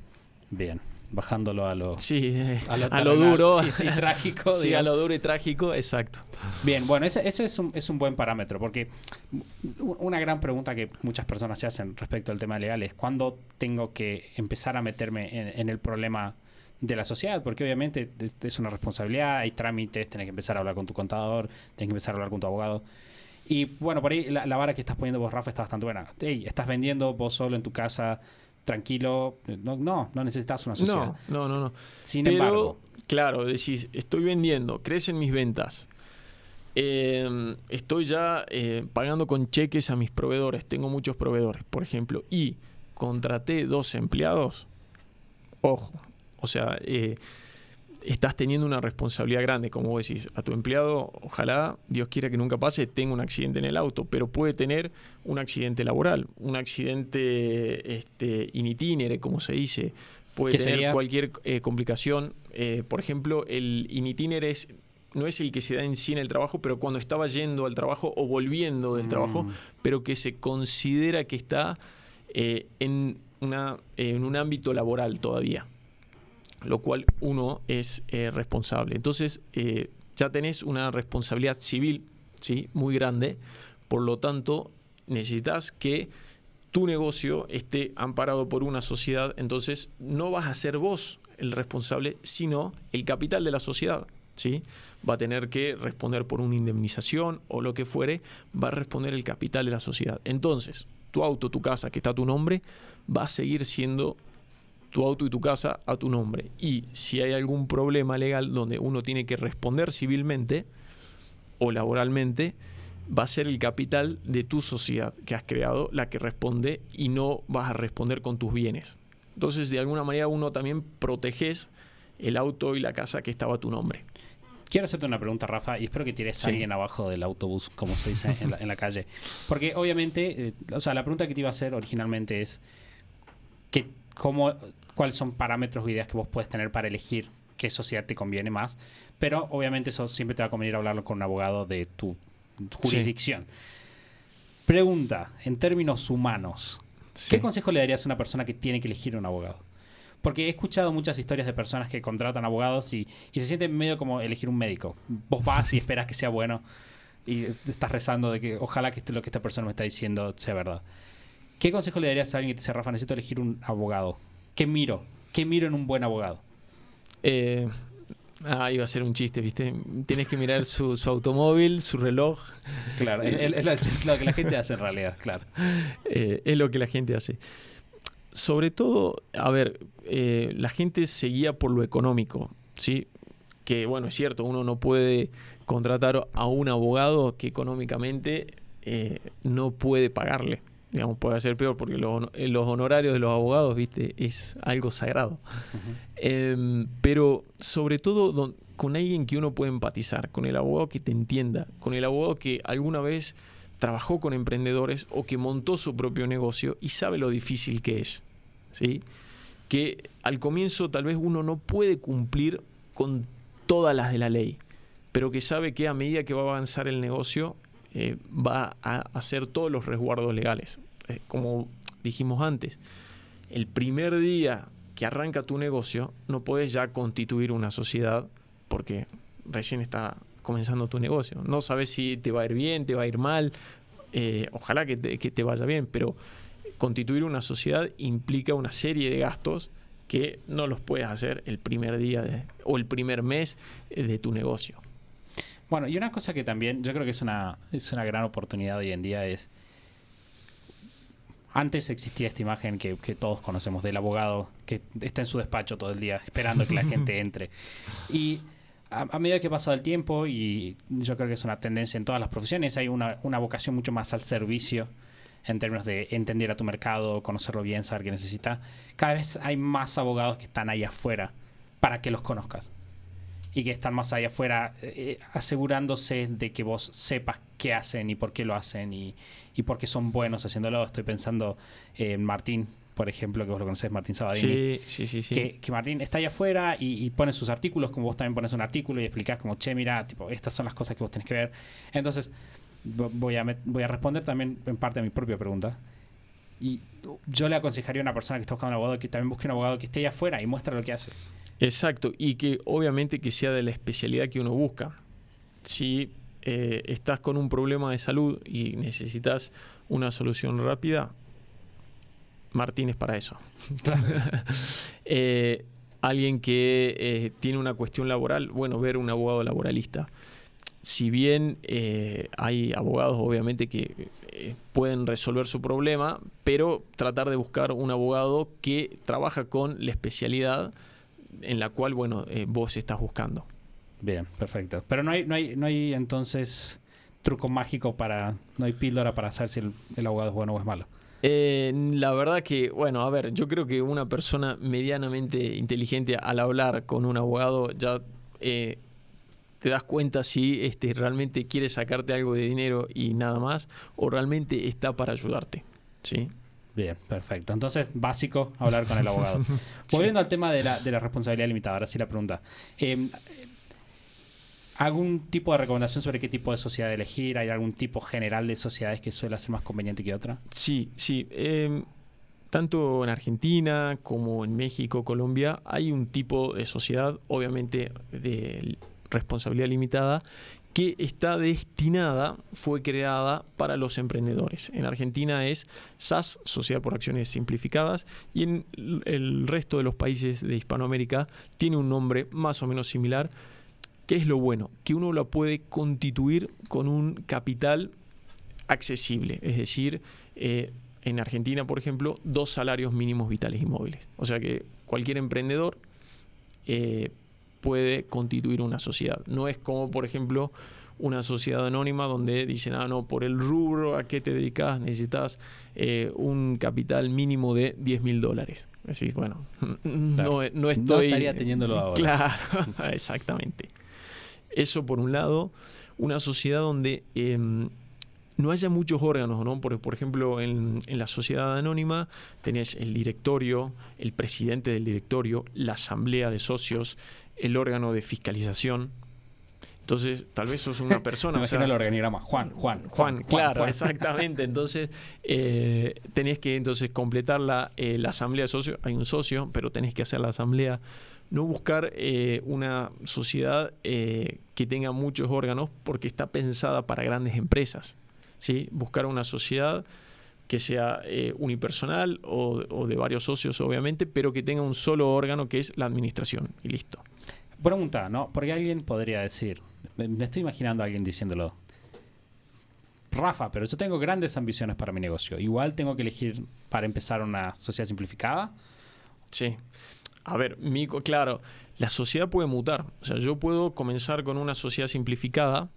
Bien, bajándolo a lo, Sí, a lo a lo duro y trágico. Sí, digamos. a lo duro y trágico, exacto. Bien, bueno, ese es un buen parámetro, porque una gran pregunta que muchas personas se hacen respecto al tema legal es: ¿cuándo tengo que empezar a meterme en el problema de la sociedad? Porque obviamente es una responsabilidad, hay trámites, tenés que empezar a hablar con tu contador, tenés que empezar a hablar con tu abogado. Y bueno, por ahí la vara que estás poniendo vos, Rafa, está bastante buena. Hey, estás vendiendo vos solo en tu casa, tranquilo, no necesitas una sociedad. No. Sin Pero, embargo, claro, decís, estoy vendiendo, crecen mis ventas, estoy ya pagando con cheques a mis proveedores, tengo muchos proveedores, por ejemplo, y contraté 2 empleados, ojo, o sea, estás teniendo una responsabilidad grande, como vos decís. A tu empleado, ojalá, Dios quiera que nunca pase, tenga un accidente en el auto, pero puede tener un accidente laboral, un accidente in itinere, como se dice, puede tener sería? cualquier complicación. Por ejemplo, el in itinere no es el que se da en sí en el trabajo, pero cuando estaba yendo al trabajo o volviendo del trabajo, pero que se considera que está en un ámbito laboral todavía, lo cual uno es responsable. Entonces ya tenés una responsabilidad civil, ¿sí?, muy grande. Por lo tanto, necesitas que tu negocio esté amparado por una sociedad. Entonces no vas a ser vos el responsable, sino el capital de la sociedad, ¿sí? Va a tener que responder por una indemnización o lo que fuere, va a responder el capital de la sociedad. Entonces, tu auto, tu casa, que está a tu nombre, va a seguir siendo tu auto y tu casa a tu nombre. Y si hay algún problema legal donde uno tiene que responder civilmente o laboralmente, va a ser el capital de tu sociedad que has creado la que responde y no vas a responder con tus bienes. Entonces, de alguna manera, uno también proteges el auto y la casa que estaba a tu nombre. Quiero hacerte una pregunta, Rafa, y espero que tires a alguien abajo del autobús, como se dice en la calle. Porque obviamente, la pregunta que te iba a hacer originalmente es cuáles son parámetros o ideas que vos puedes tener para elegir qué sociedad te conviene más. Pero obviamente eso siempre te va a convenir hablarlo con un abogado de tu jurisdicción. Pregunta, en términos humanos, ¿qué consejo le darías a una persona que tiene que elegir un abogado? Porque he escuchado muchas historias de personas que contratan abogados y se sienten medio como elegir un médico. Vos vas y esperas que sea bueno y estás rezando de que ojalá que lo que esta persona me está diciendo sea verdad. ¿Qué consejo le darías a alguien que te dice, Rafa, necesito elegir un abogado? ¿Qué miro? ¿Qué miro en un buen abogado? Iba a ser un chiste, ¿viste? Tienes que mirar su automóvil, su reloj. Claro, es lo que la gente hace en realidad, claro. Es lo que la gente hace. Sobre todo, a ver, la gente se guía por lo económico, ¿sí? Que, bueno, es cierto, uno no puede contratar a un abogado que económicamente no puede pagarle. Digamos, puede ser peor porque los honorarios de los abogados, ¿viste? Es algo sagrado. Pero sobre todo con alguien que uno puede empatizar, con el abogado que te entienda, con el abogado que alguna vez trabajó con emprendedores o que montó su propio negocio y sabe lo difícil que es, ¿sí? Que al comienzo tal vez uno no puede cumplir con todas las de la ley, pero que sabe que a medida que va a avanzar el negocio va a hacer todos los resguardos legales. Como dijimos antes, el primer día que arranca tu negocio no puedes ya constituir una sociedad porque recién está comenzando tu negocio. No sabes si te va a ir bien, te va a ir mal. Ojalá que te vaya bien, pero constituir una sociedad implica una serie de gastos que no los puedes hacer el primer día o el primer mes de tu negocio. Bueno, y una cosa que también yo creo que es una gran oportunidad hoy en día es... Antes existía esta imagen que todos conocemos del abogado que está en su despacho todo el día esperando que la gente entre. Y a medida que pasa el tiempo, y yo creo que es una tendencia en todas las profesiones, hay una vocación mucho más al servicio en términos de entender a tu mercado, conocerlo bien, saber qué necesita. Cada vez hay más abogados que están ahí afuera para que los conozcas. Y que están más allá afuera asegurándose de que vos sepas qué hacen y por qué lo hacen y por qué son buenos haciéndolo. Estoy pensando en Martín, por ejemplo, que vos lo conocés, Martín Sabadini. Sí. Que Martín está allá afuera y pone sus artículos, como vos también pones un artículo y explicás como, che, mira, tipo, estas son las cosas que vos tenés que ver. Entonces, voy a responder también en parte a mi propia pregunta. Y yo le aconsejaría a una persona que está buscando un abogado que también busque un abogado que esté allá afuera y muestre lo que hace. Exacto, y que obviamente que sea de la especialidad que uno busca. Si estás con un problema de salud y necesitas una solución rápida, Martín es para eso. Claro. Alguien que tiene una cuestión laboral, bueno, ver un abogado laboralista. Si bien hay abogados obviamente que pueden resolver su problema, pero tratar de buscar un abogado que trabaja con la especialidad en la cual, bueno, vos estás buscando. Bien, perfecto. Pero no hay entonces truco mágico no hay píldora para saber si el abogado es bueno o es malo. La verdad que, bueno, a ver, yo creo que una persona medianamente inteligente al hablar con un abogado ya te das cuenta si realmente quiere sacarte algo de dinero y nada más, o realmente está para ayudarte, ¿sí? Bien, perfecto. Entonces, básico, hablar con el abogado. Volviendo al tema de la responsabilidad limitada, ahora sí la pregunta. ¿Algún tipo de recomendación sobre qué tipo de sociedad elegir? ¿Hay algún tipo general de sociedades que suele ser más conveniente que otra? Sí. Tanto en Argentina como en México, Colombia, hay un tipo de sociedad, obviamente de responsabilidad limitada, que está destinada, fue creada para los emprendedores. En Argentina es SAS, Sociedad por Acciones Simplificadas, y en el resto de los países de Hispanoamérica tiene un nombre más o menos similar. ¿Qué es lo bueno? Que uno la puede constituir con un capital accesible, es decir, en Argentina, por ejemplo, 2 salarios mínimos vitales y móviles. O sea que cualquier emprendedor puede constituir una sociedad. No es como, por ejemplo, una sociedad anónima donde dicen, no, por el rubro a qué te dedicas necesitas un capital mínimo de $10.000. Decís, bueno, claro, no estoy... No estaría teniéndolo ahora. Claro, exactamente. Eso por un lado, una sociedad donde no haya muchos órganos, ¿no? Por ejemplo, en la sociedad anónima tenés el directorio, el presidente del directorio, la asamblea de socios, el órgano de fiscalización. Entonces, tal vez sos una persona... Me imagino el organigrama. Juan, claro, exactamente. Entonces, tenés que completar la asamblea de socios. Hay un socio, pero tenés que hacer la asamblea. No buscar una sociedad que tenga muchos órganos porque está pensada para grandes empresas, ¿sí? Buscar una sociedad que sea unipersonal o de varios socios, obviamente, pero que tenga un solo órgano que es la administración. Y listo. Pregunta, ¿no? Porque alguien podría decir, me estoy imaginando a alguien diciéndolo, Rafa, pero yo tengo grandes ambiciones para mi negocio. Igual tengo que elegir para empezar una sociedad simplificada. Sí. A ver, claro, la sociedad puede mutar. O sea, yo puedo comenzar con una sociedad simplificada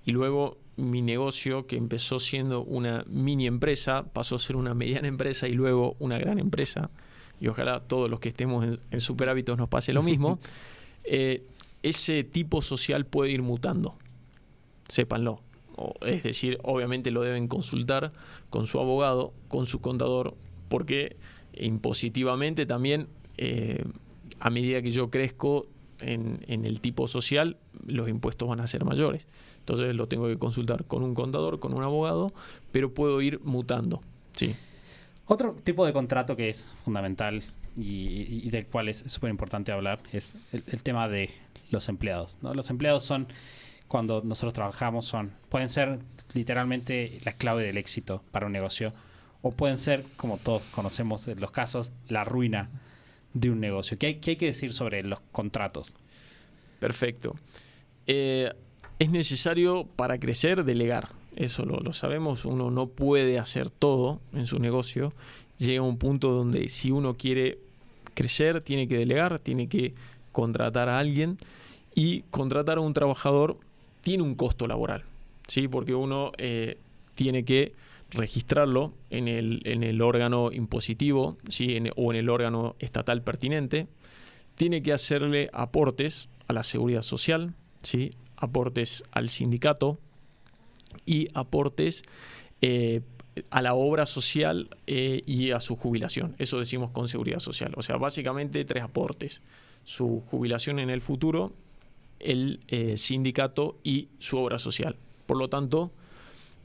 y luego mi negocio, que empezó siendo una mini empresa, pasó a ser una mediana empresa y luego una gran empresa. Y ojalá todos los que estemos en Super Hábitos nos pase lo mismo. Ese tipo social puede ir mutando. Sépanlo. Es decir, obviamente lo deben consultar con su abogado, con su contador, porque impositivamente también, a medida que yo crezco en el tipo social, los impuestos van a ser mayores. Entonces lo tengo que consultar con un contador, con un abogado, pero puedo ir mutando. Sí. Otro tipo de contrato que es fundamental y del cual es súper importante hablar es el tema de los empleados, ¿no? Los empleados son, cuando nosotros trabajamos, pueden ser literalmente la clave del éxito para un negocio, o pueden ser, como todos conocemos en los casos, la ruina de un negocio. ¿Qué hay que decir sobre los contratos? Perfecto. Es necesario para crecer delegar. Eso lo sabemos. Uno no puede hacer todo en su negocio. Llega un punto donde si uno quiere crecer, tiene que delegar, tiene que contratar a alguien, y contratar a un trabajador tiene un costo laboral, ¿sí? Porque uno tiene que registrarlo en el órgano impositivo, ¿sí? O en el órgano estatal pertinente. Tiene que hacerle aportes a la seguridad social, ¿sí? Aportes al sindicato y aportes a la obra social y a su jubilación. Eso decimos con seguridad social. O sea, básicamente 3 aportes: su jubilación en el futuro, el sindicato y su obra social. Por lo tanto,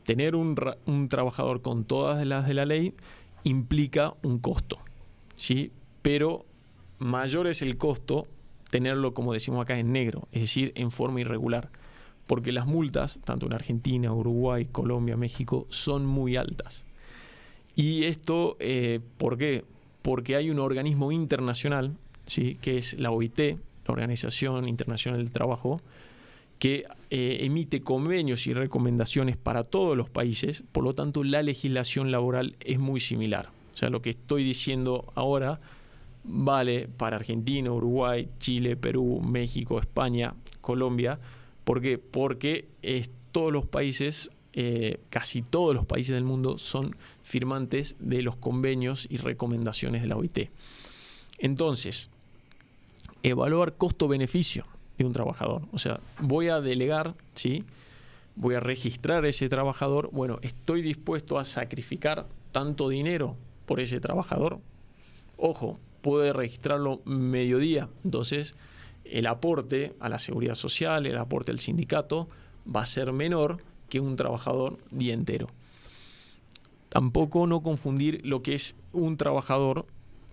tener un trabajador con todas las de la ley implica un costo, ¿sí? Pero mayor es el costo tenerlo, como decimos acá, en negro, es decir, en forma irregular. Porque las multas, tanto en Argentina, Uruguay, Colombia, México, son muy altas. Y esto, ¿por qué? Porque hay un organismo internacional, ¿sí? Que es la OIT, la Organización Internacional del Trabajo, que emite convenios y recomendaciones para todos los países. Por lo tanto, la legislación laboral es muy similar. O sea, lo que estoy diciendo ahora vale para Argentina, Uruguay, Chile, Perú, México, España, Colombia. ¿Por qué? Porque todos los países, casi todos los países del mundo, son firmantes de los convenios y recomendaciones de la OIT. Entonces, evaluar costo-beneficio de un trabajador. O sea, voy a delegar, ¿sí? Voy a registrar a ese trabajador. Bueno, ¿estoy dispuesto a sacrificar tanto dinero por ese trabajador? Ojo, puede registrarlo mediodía. Entonces, el aporte a la seguridad social, el aporte al sindicato, va a ser menor que un trabajador día entero. Tampoco no confundir lo que es un trabajador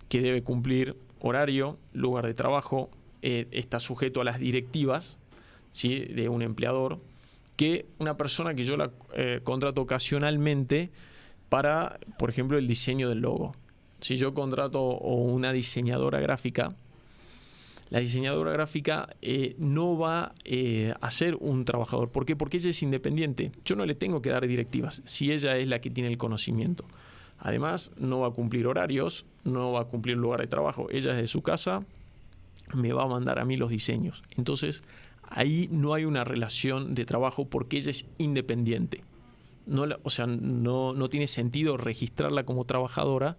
que debe cumplir horario, lugar de trabajo, está sujeto a las directivas, ¿sí? De un empleador, que una persona que yo la contrato ocasionalmente para, por ejemplo, el diseño del logo. Si yo contrato una diseñadora gráfica, la diseñadora gráfica no va a ser un trabajador. ¿Por qué? Porque ella es independiente. Yo no le tengo que dar directivas si ella es la que tiene el conocimiento. Además, no va a cumplir horarios, no va a cumplir lugar de trabajo. Ella desde su casa me va a mandar a mí los diseños. Entonces, ahí no hay una relación de trabajo porque ella es independiente. No tiene sentido registrarla como trabajadora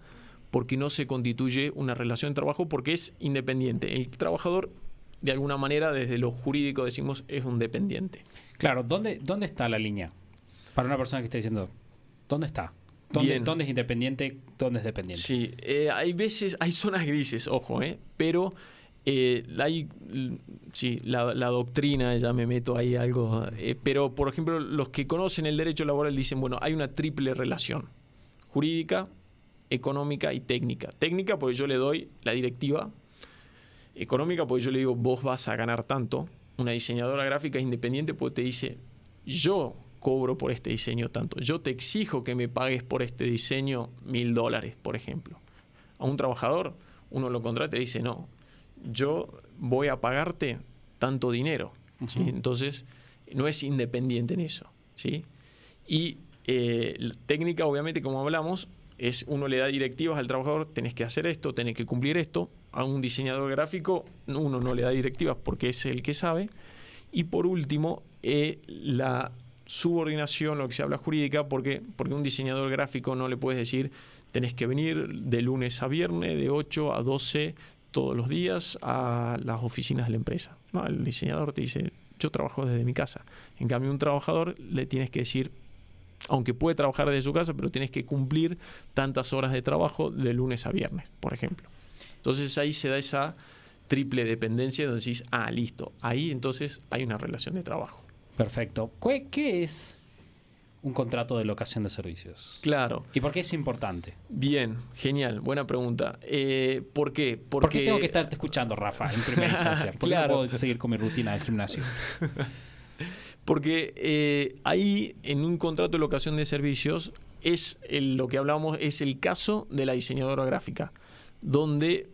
porque no se constituye una relación de trabajo porque es independiente. El trabajador, de alguna manera, desde lo jurídico decimos, es un dependiente. Claro, ¿dónde está la línea? Para una persona que está diciendo, ¿dónde está? ¿Dónde es independiente? ¿Dónde es dependiente? Sí, hay zonas grises, ojo, pero la doctrina, ya me meto ahí algo, pero por ejemplo, los que conocen el derecho laboral dicen, bueno, hay una triple relación, jurídica, económica y técnica. Técnica porque yo le doy la directiva, económica porque yo le digo, vos vas a ganar tanto. Una diseñadora gráfica es independiente porque te dice, yo cobro por este diseño tanto, yo te exijo que me pagues por este diseño $1.000, por ejemplo. A un trabajador, uno lo contrata y dice, no, yo voy a pagarte tanto dinero. ¿Sí? Entonces, no es independiente en eso. ¿Sí? Y la técnica, obviamente, como hablamos, es uno le da directivas al trabajador, tenés que hacer esto, tenés que cumplir esto. A un diseñador gráfico, uno no le da directivas porque es el que sabe. Y por último, la subordinación, lo que se habla jurídica, porque un diseñador gráfico no le puedes decir, tenés que venir de lunes a viernes, de 8 a 12 todos los días a las oficinas de la empresa. No, el diseñador te dice, yo trabajo desde mi casa. En cambio, un trabajador le tienes que decir, aunque puede trabajar desde su casa, pero tienes que cumplir tantas horas de trabajo de lunes a viernes, por ejemplo. Entonces ahí se da esa triple dependencia donde decís, listo, ahí entonces hay una relación de trabajo. Perfecto. ¿Qué es un contrato de locación de servicios? Claro. ¿Y por qué es importante? Bien, genial, buena pregunta. ¿Por qué? ¿Por qué tengo que estarte escuchando, Rafa, en primera instancia? ¿Por qué no puedo seguir con mi rutina del gimnasio? Porque ahí, en un contrato de locación de servicios, lo que hablamos es el caso de la diseñadora gráfica, donde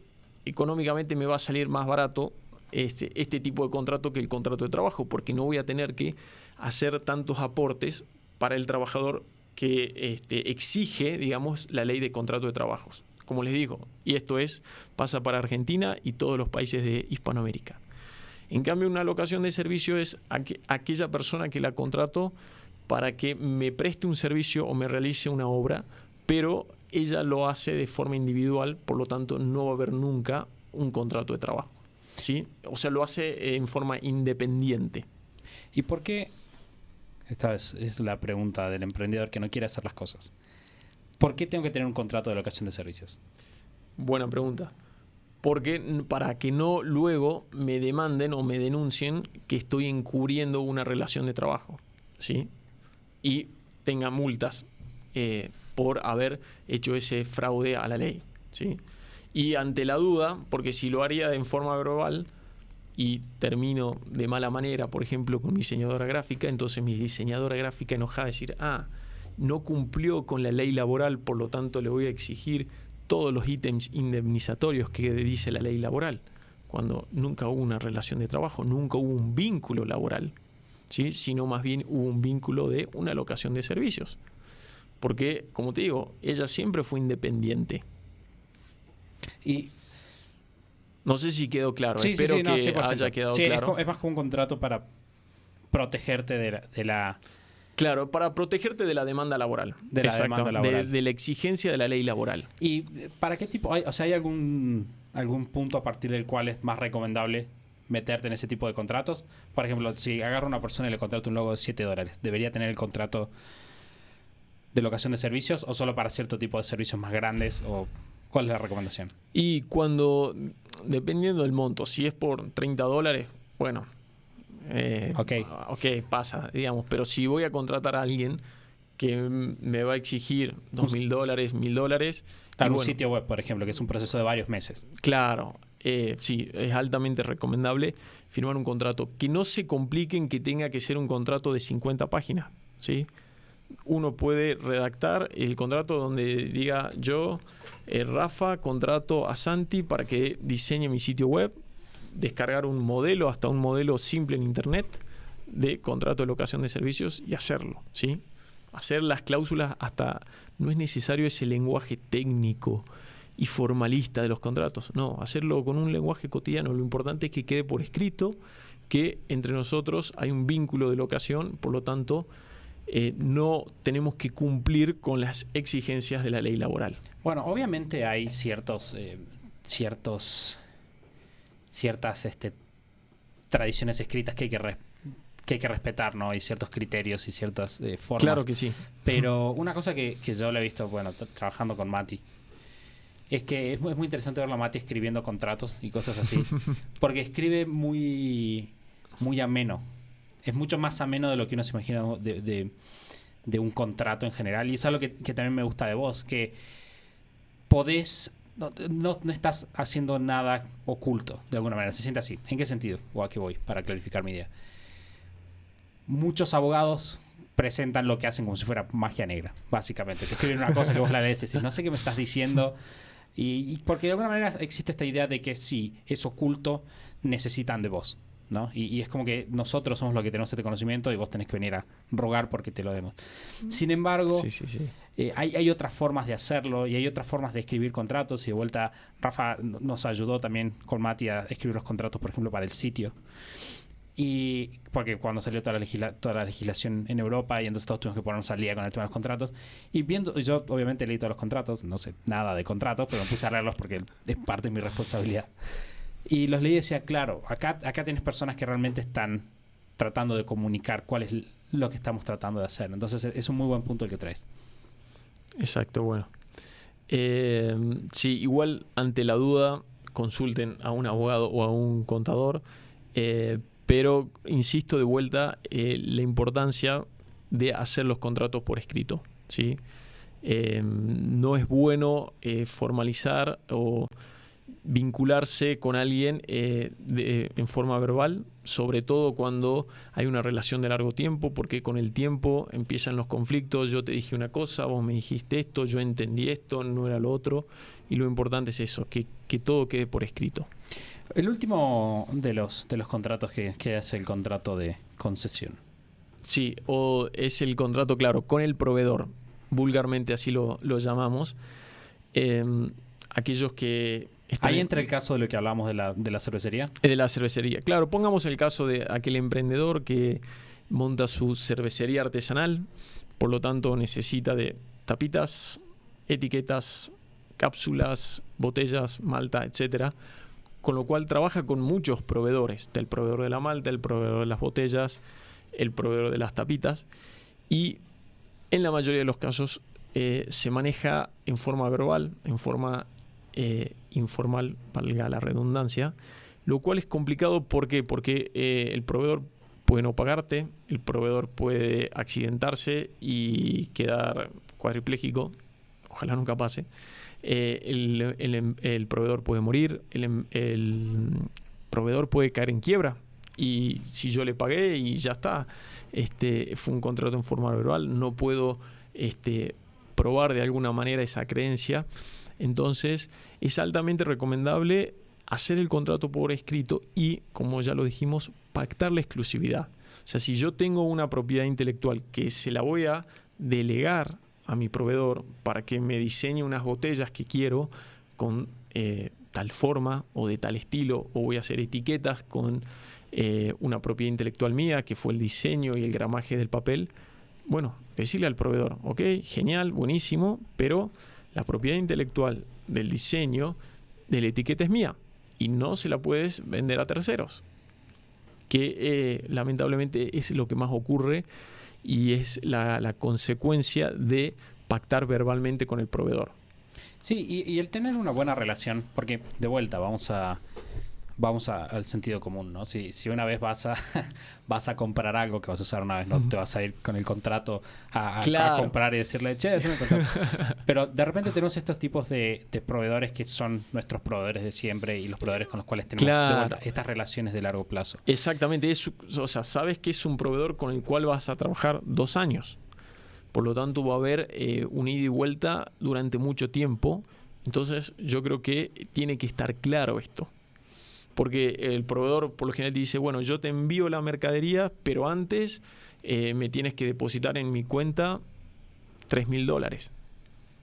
económicamente me va a salir más barato este tipo de contrato que el contrato de trabajo, porque no voy a tener que hacer tantos aportes para el trabajador que exige, digamos, la ley de contrato de trabajos. Como les digo, y esto pasa para Argentina y todos los países de Hispanoamérica. En cambio, una locación de servicio es aquella persona que la contrató para que me preste un servicio o me realice una obra, pero ella lo hace de forma individual, por lo tanto no va a haber nunca un contrato de trabajo. ¿Sí? O sea, lo hace en forma independiente. ¿Y por qué? Esta es la pregunta del emprendedor que no quiere hacer las cosas. ¿Por qué tengo que tener un contrato de locación de servicios? Buena pregunta. Porque para que no luego me demanden o me denuncien que estoy encubriendo una relación de trabajo, ¿sí? Y tenga multas por haber hecho ese fraude a la ley, ¿sí? Y ante la duda, porque si lo haría en forma global y termino de mala manera, por ejemplo, con mi diseñadora gráfica, entonces mi diseñadora gráfica enojada decir, no cumplió con la ley laboral, por lo tanto le voy a exigir todos los ítems indemnizatorios que dice la ley laboral, cuando nunca hubo una relación de trabajo, nunca hubo un vínculo laboral, ¿sí? Sino más bien hubo un vínculo de una locación de servicios. Porque, como te digo, ella siempre fue independiente. Y no sé si quedó claro, espero que haya quedado claro. Es más como un contrato para protegerte de la... Claro, para protegerte de la demanda laboral. De la exigencia de la ley laboral. ¿Y para qué tipo? ¿Hay algún punto a partir del cual es más recomendable meterte en ese tipo de contratos? Por ejemplo, si agarro a una persona y le contrato un logo de $7, ¿debería tener el contrato de locación de servicios o solo para cierto tipo de servicios más grandes? ¿O cuál es la recomendación? Y dependiendo del monto, si es por $30, bueno... ok, pasa, digamos, pero si voy a contratar a alguien que me va a exigir $2.000, $1.000... Claro, un sitio web, por ejemplo, que es un proceso de varios meses. Claro, sí, es altamente recomendable firmar un contrato. Que no se compliquen que tenga que ser un contrato de 50 páginas, ¿sí? Uno puede redactar el contrato donde diga yo, Rafa, contrato a Santi para que diseñe mi sitio web, descargar un modelo, hasta un modelo simple en internet de contrato de locación de servicios y hacerlo, ¿sí? Hacer las cláusulas hasta no es necesario ese lenguaje técnico y formalista de los contratos. No, hacerlo con un lenguaje cotidiano. Lo importante es que quede por escrito que entre nosotros hay un vínculo de locación, por lo tanto, no tenemos que cumplir con las exigencias de la ley laboral. Bueno, obviamente hay ciertas tradiciones escritas que hay que respetar, ¿no? Hay ciertos criterios y ciertas formas. Claro que sí. Pero una cosa que yo le he visto, bueno, trabajando con Mati, es que es muy interesante verlo a Mati escribiendo contratos y cosas así. Porque escribe muy ameno. Es mucho más ameno de lo que uno se imagina de un contrato en general. Y eso es algo que también me gusta de vos, que podés... No estás haciendo nada oculto, de alguna manera. Se siente así. ¿En qué sentido? ¿O a qué voy? Para clarificar mi idea. Muchos abogados presentan lo que hacen como si fuera magia negra, básicamente. Te escriben una cosa que vos la lees y decís, no sé qué me estás diciendo. Y porque de alguna manera existe esta idea de que si es oculto, necesitan de vos, ¿no? Y es como que nosotros somos los que tenemos este conocimiento y vos tenés que venir a rogar porque te lo demos. Sin embargo, hay otras formas de hacerlo y hay otras formas de escribir contratos. Y de vuelta, Rafa nos ayudó también con Mati a escribir los contratos, por ejemplo, para el sitio. Y porque cuando salió toda la legislación en Europa, y entonces todos tuvimos que ponernos al día con el tema de los contratos. Y yo obviamente leí todos los contratos, no sé nada de contratos, pero me puse a leerlos porque es parte de mi responsabilidad. Y los leí y decía, claro, acá tienes personas que realmente están tratando de comunicar cuál es lo que estamos tratando de hacer. Entonces es un muy buen punto el que traes. Exacto, bueno. Sí, igual ante la duda consulten a un abogado o a un contador, pero insisto de vuelta la importancia de hacer los contratos por escrito, ¿sí? No es bueno formalizar o vincularse con alguien en forma verbal, sobre todo cuando hay una relación de largo tiempo, porque con el tiempo empiezan los conflictos. Yo te dije una cosa, vos me dijiste esto, yo entendí esto, no era lo otro, y lo importante es eso, que todo quede por escrito. El último de los contratos que es el contrato de concesión. Sí, o es el contrato, claro, con el proveedor, vulgarmente así lo llamamos. Aquellos que... Ahí entra el caso de lo que hablamos de la cervecería. De la cervecería. Claro, pongamos el caso de aquel emprendedor que monta su cervecería artesanal, por lo tanto necesita de tapitas, etiquetas, cápsulas, botellas, malta, etcétera, con lo cual trabaja con muchos proveedores, del proveedor de la malta, el proveedor de las botellas, el proveedor de las tapitas, y en la mayoría de los casos se maneja en forma verbal, en forma informal, valga la redundancia, lo cual es complicado. ¿Por qué? Porque el proveedor puede no pagarte, el proveedor puede accidentarse y quedar cuadripléjico, ojalá nunca pase, el proveedor puede morir, el proveedor puede caer en quiebra, y si yo le pagué y ya está, fue un contrato en forma verbal, no puedo probar de alguna manera esa creencia. Entonces es altamente recomendable hacer el contrato por escrito y, como ya lo dijimos, pactar la exclusividad. O sea, si yo tengo una propiedad intelectual que se la voy a delegar a mi proveedor para que me diseñe unas botellas que quiero con tal forma o de tal estilo, o voy a hacer etiquetas con una propiedad intelectual mía, que fue el diseño y el gramaje del papel, bueno, decirle al proveedor, ok, genial, buenísimo, pero la propiedad intelectual del diseño de la etiqueta es mía y no se la puedes vender a terceros, que lamentablemente es lo que más ocurre y es la consecuencia de pactar verbalmente con el proveedor. Sí, y el tener una buena relación, porque de vuelta vamos al sentido común, ¿no? Si una vez vas a comprar algo que vas a usar una vez, no te vas a ir con el contrato a comprar y decirle, che, es un contrato. Pero de repente tenemos estos tipos de proveedores que son nuestros proveedores de siempre y los proveedores con los cuales tenemos de vuelta estas relaciones de largo plazo. Exactamente, o sea, sabes que es un proveedor con el cual vas a trabajar 2 años. Por lo tanto, va a haber un ida y vuelta durante mucho tiempo. Entonces, yo creo que tiene que estar claro esto. Porque el proveedor por lo general te dice, bueno, yo te envío la mercadería, pero antes me tienes que depositar en mi cuenta $3.000.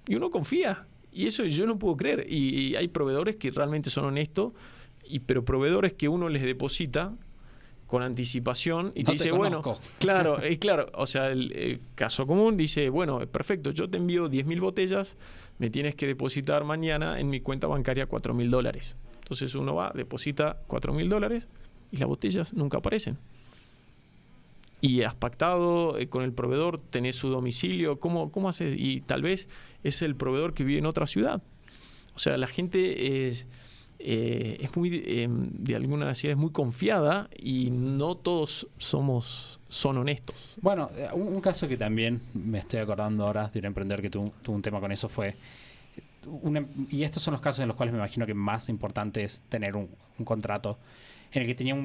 Y uno confía. Y eso yo no puedo creer. Y hay proveedores que realmente son honestos, pero proveedores que uno les deposita con anticipación y te dice, bueno, claro, o sea, el caso común dice, bueno, perfecto, yo te envío 10.000 botellas, me tienes que depositar mañana en mi cuenta bancaria $4.000. Entonces uno va, deposita $4.000 y las botellas nunca aparecen. Y has pactado con el proveedor, tenés su domicilio, ¿cómo haces? Y tal vez es el proveedor que vive en otra ciudad. O sea, la gente es muy, de alguna manera, es muy confiada y no todos son honestos. Bueno, un caso que también me estoy acordando ahora de un emprendedor que tuvo un tema con eso fue, y estos son los casos en los cuales me imagino que más importante es tener un contrato en el que tenía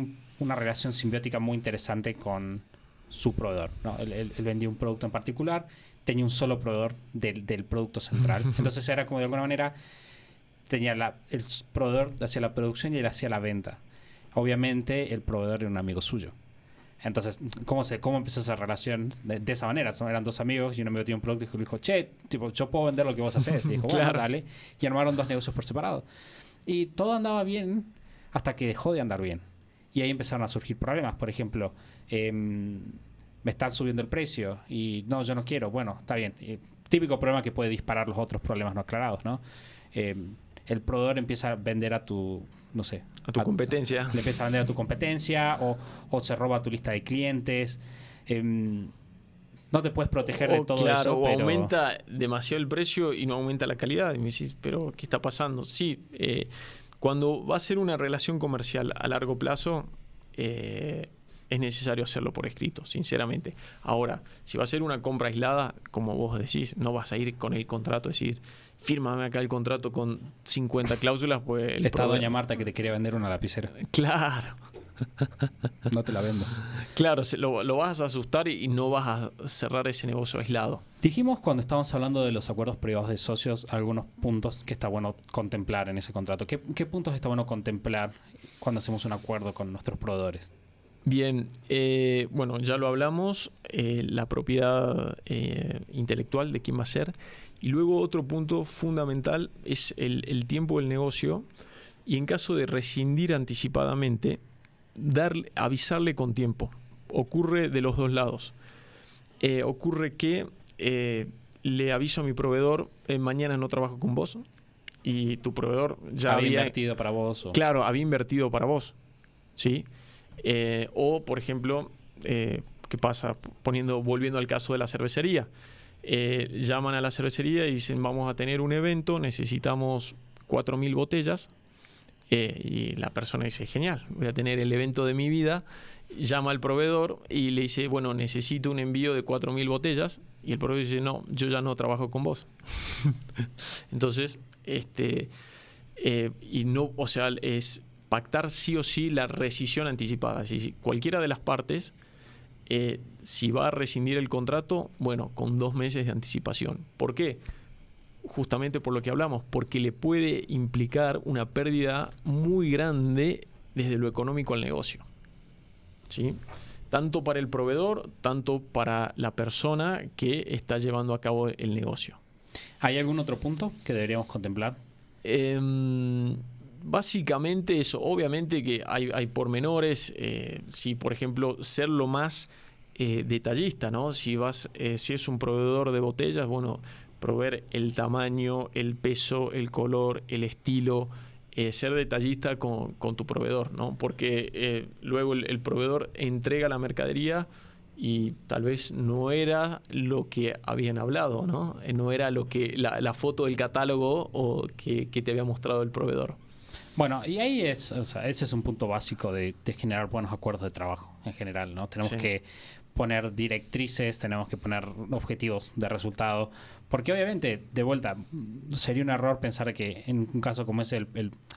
una relación simbiótica muy interesante con su proveedor, ¿no? Él vendía un producto en particular, tenía un solo proveedor del producto central. Entonces era como de alguna manera tenía el proveedor hacía la producción y él hacía la venta. Obviamente el proveedor era un amigo suyo. Entonces, ¿cómo empezó esa relación? De esa manera. Eran dos amigos y un amigo tenía un producto y dijo, che, tipo, yo puedo vender lo que vos hacés. Y dijo, bueno, claro. dale. Y armaron dos negocios por separado. Y todo andaba bien hasta que dejó de andar bien. Y ahí empezaron a surgir problemas. Por ejemplo, me están subiendo el precio y no, yo no quiero. Bueno, está bien. Típico problema que puede disparar los otros problemas no aclarados, ¿no? El proveedor empieza a vender a tu, no sé, a tu competencia. Le empieza a vender a tu competencia o se roba tu lista de clientes. No te puedes proteger de todo eso. O aumenta demasiado el precio y no aumenta la calidad. Y me decís, ¿pero qué está pasando? Sí, cuando va a ser una relación comercial a largo plazo, es necesario hacerlo por escrito, sinceramente. Ahora, si va a ser una compra aislada, como vos decís, no vas a ir con el contrato, decir, fírmame acá el contrato con 50 cláusulas, pues... Está doña Marta que te quería vender una lapicera. Claro. No te la vendo. Claro, lo vas a asustar y no vas a cerrar ese negocio aislado. Dijimos cuando estábamos hablando de los acuerdos privados de socios algunos puntos que está bueno contemplar en ese contrato. ¿Qué puntos está bueno contemplar cuando hacemos un acuerdo con nuestros proveedores? Bien, bueno, ya lo hablamos, la propiedad intelectual de quién va a ser. Y luego otro punto fundamental es el tiempo del negocio y en caso de rescindir anticipadamente, avisarle con tiempo. Ocurre de los dos lados. Ocurre que le aviso a mi proveedor, mañana no trabajo con vos y tu proveedor ya había invertido para vos. Claro, había invertido para vos, ¿sí? O, por ejemplo, ¿qué pasa? Volviendo al caso de la cervecería. Llaman a la cervecería y dicen, vamos a tener un evento, necesitamos 4.000 botellas. Y la persona dice, genial, voy a tener el evento de mi vida. Llama al proveedor y le dice, bueno, necesito un envío de 4.000 botellas. Y el proveedor dice, no, yo ya no trabajo con vos. Entonces, y no, o sea, es pactar sí o sí la rescisión anticipada. Si cualquiera de las partes, si va a rescindir el contrato, bueno, con 2 meses de anticipación. ¿Por qué? Justamente por lo que hablamos, porque le puede implicar una pérdida muy grande desde lo económico al negocio, ¿sí? Tanto para el proveedor, tanto para la persona que está llevando a cabo el negocio. ¿Hay algún otro punto que deberíamos contemplar? Básicamente eso. Obviamente que hay pormenores. Si, por ejemplo, ser lo más detallista, ¿no? Si es un proveedor de botellas, bueno, proveer el tamaño, el peso, el color, el estilo, ser detallista con tu proveedor, ¿no? Porque luego el proveedor entrega la mercadería y tal vez no era lo que habían hablado, ¿no? No era lo que la foto del catálogo o que te había mostrado el proveedor. Bueno, y ahí ese es un punto básico de generar buenos acuerdos de trabajo en general, ¿no? Tenemos que poner directrices, tenemos que poner objetivos de resultado, porque obviamente, de vuelta, sería un error pensar que en un caso como ese,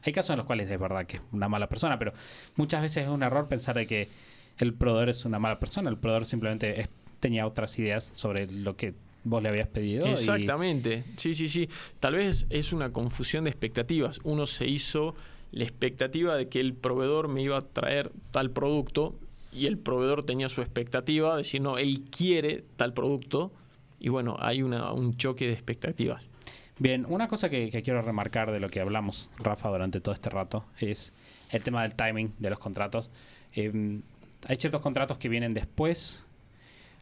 hay casos en los cuales es verdad que es una mala persona, pero muchas veces es un error pensar de que el proveedor es una mala persona. El proveedor simplemente tenía otras ideas sobre lo que vos le habías pedido. Exactamente, sí. Tal vez es una confusión de expectativas. Uno se hizo la expectativa de que el proveedor me iba a traer tal producto y el proveedor tenía su expectativa de decir, no, él quiere tal producto y bueno, hay un choque de expectativas. Bien, una cosa que quiero remarcar de lo que hablamos, Rafa, durante todo este rato, es el tema del timing de los contratos. Hay ciertos contratos que vienen después,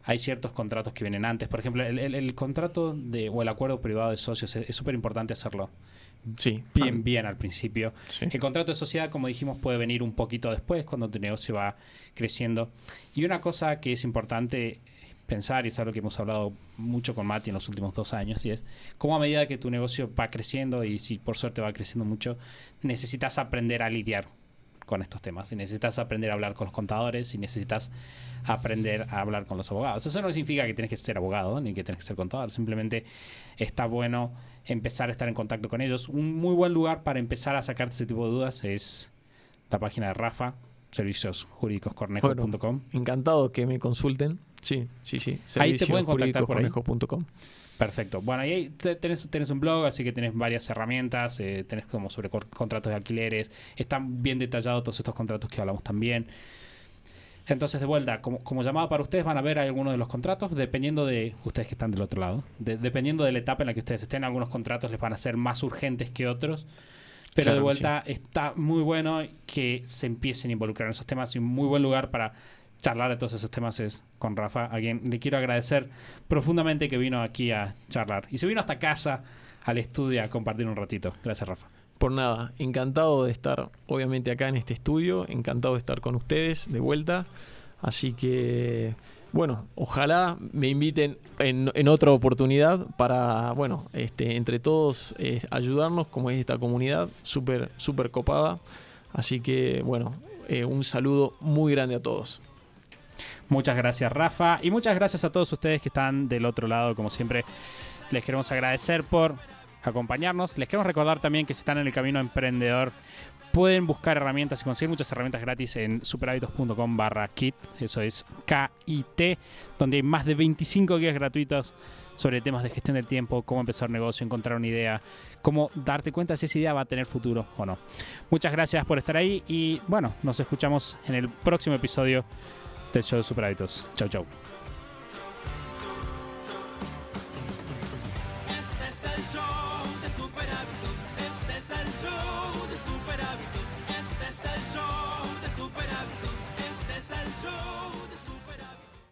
hay ciertos contratos que vienen antes. Por ejemplo, el contrato o el acuerdo privado de socios es súper importante hacerlo Sí, bien al principio. Sí. El contrato de sociedad, como dijimos, puede venir un poquito después, cuando tu negocio va creciendo. Y una cosa que es importante pensar, y es algo que hemos hablado mucho con Mati en los últimos 2 años, y es cómo a medida que tu negocio va creciendo, y si por suerte va creciendo mucho, necesitas aprender a lidiar con estos temas, y necesitas aprender a hablar con los contadores, y necesitas aprender a hablar con los abogados. Eso no significa que tienes que ser abogado ni que tienes que ser contador, simplemente está bueno empezar a estar en contacto con ellos. Un muy buen lugar para empezar a sacarte ese tipo de dudas es la página de Rafa, serviciosjurídicoscornejo.com. Bueno, encantado que me consulten. Sí. Ahí te pueden contactar por ahí. Serviciosjurídicoscornejo.com. Perfecto. Bueno, y ahí tenés un blog, así que tenés varias herramientas, tenés como sobre contratos de alquileres, están bien detallados todos estos contratos que hablamos también. Entonces, de vuelta, como llamada para ustedes, van a ver algunos de los contratos, dependiendo de ustedes que están del otro lado. Dependiendo de la etapa en la que ustedes estén, algunos contratos les van a ser más urgentes que otros. Pero Claro, de vuelta, sí. está muy bueno que se empiecen a involucrar en esos temas, y un muy buen lugar para charlar de todos esos temas es con Rafa, a quien le quiero agradecer profundamente que vino aquí a charlar. Y se vino hasta casa, al estudio, a compartir un ratito. Gracias, Rafa. Por nada, encantado de estar obviamente acá en este estudio, encantado de estar con ustedes de vuelta. Así que, bueno, ojalá me inviten en otra oportunidad para, bueno, entre todos ayudarnos, como es esta comunidad, súper copada. Así que, bueno, un saludo muy grande a todos. Muchas gracias, Rafa, y muchas gracias a todos ustedes que están del otro lado. Como siempre, les queremos agradecer por acompañarnos. Les queremos recordar también que si están en el camino emprendedor, pueden buscar herramientas y conseguir muchas herramientas gratis en superhábitos.com/kit. Eso es KIT, donde hay más de 25 guías gratuitos sobre temas de gestión del tiempo, cómo empezar un negocio, encontrar una idea, cómo darte cuenta si esa idea va a tener futuro o no. Muchas gracias por estar ahí y bueno, nos escuchamos en el próximo episodio del show de Super Hábitos. Chau.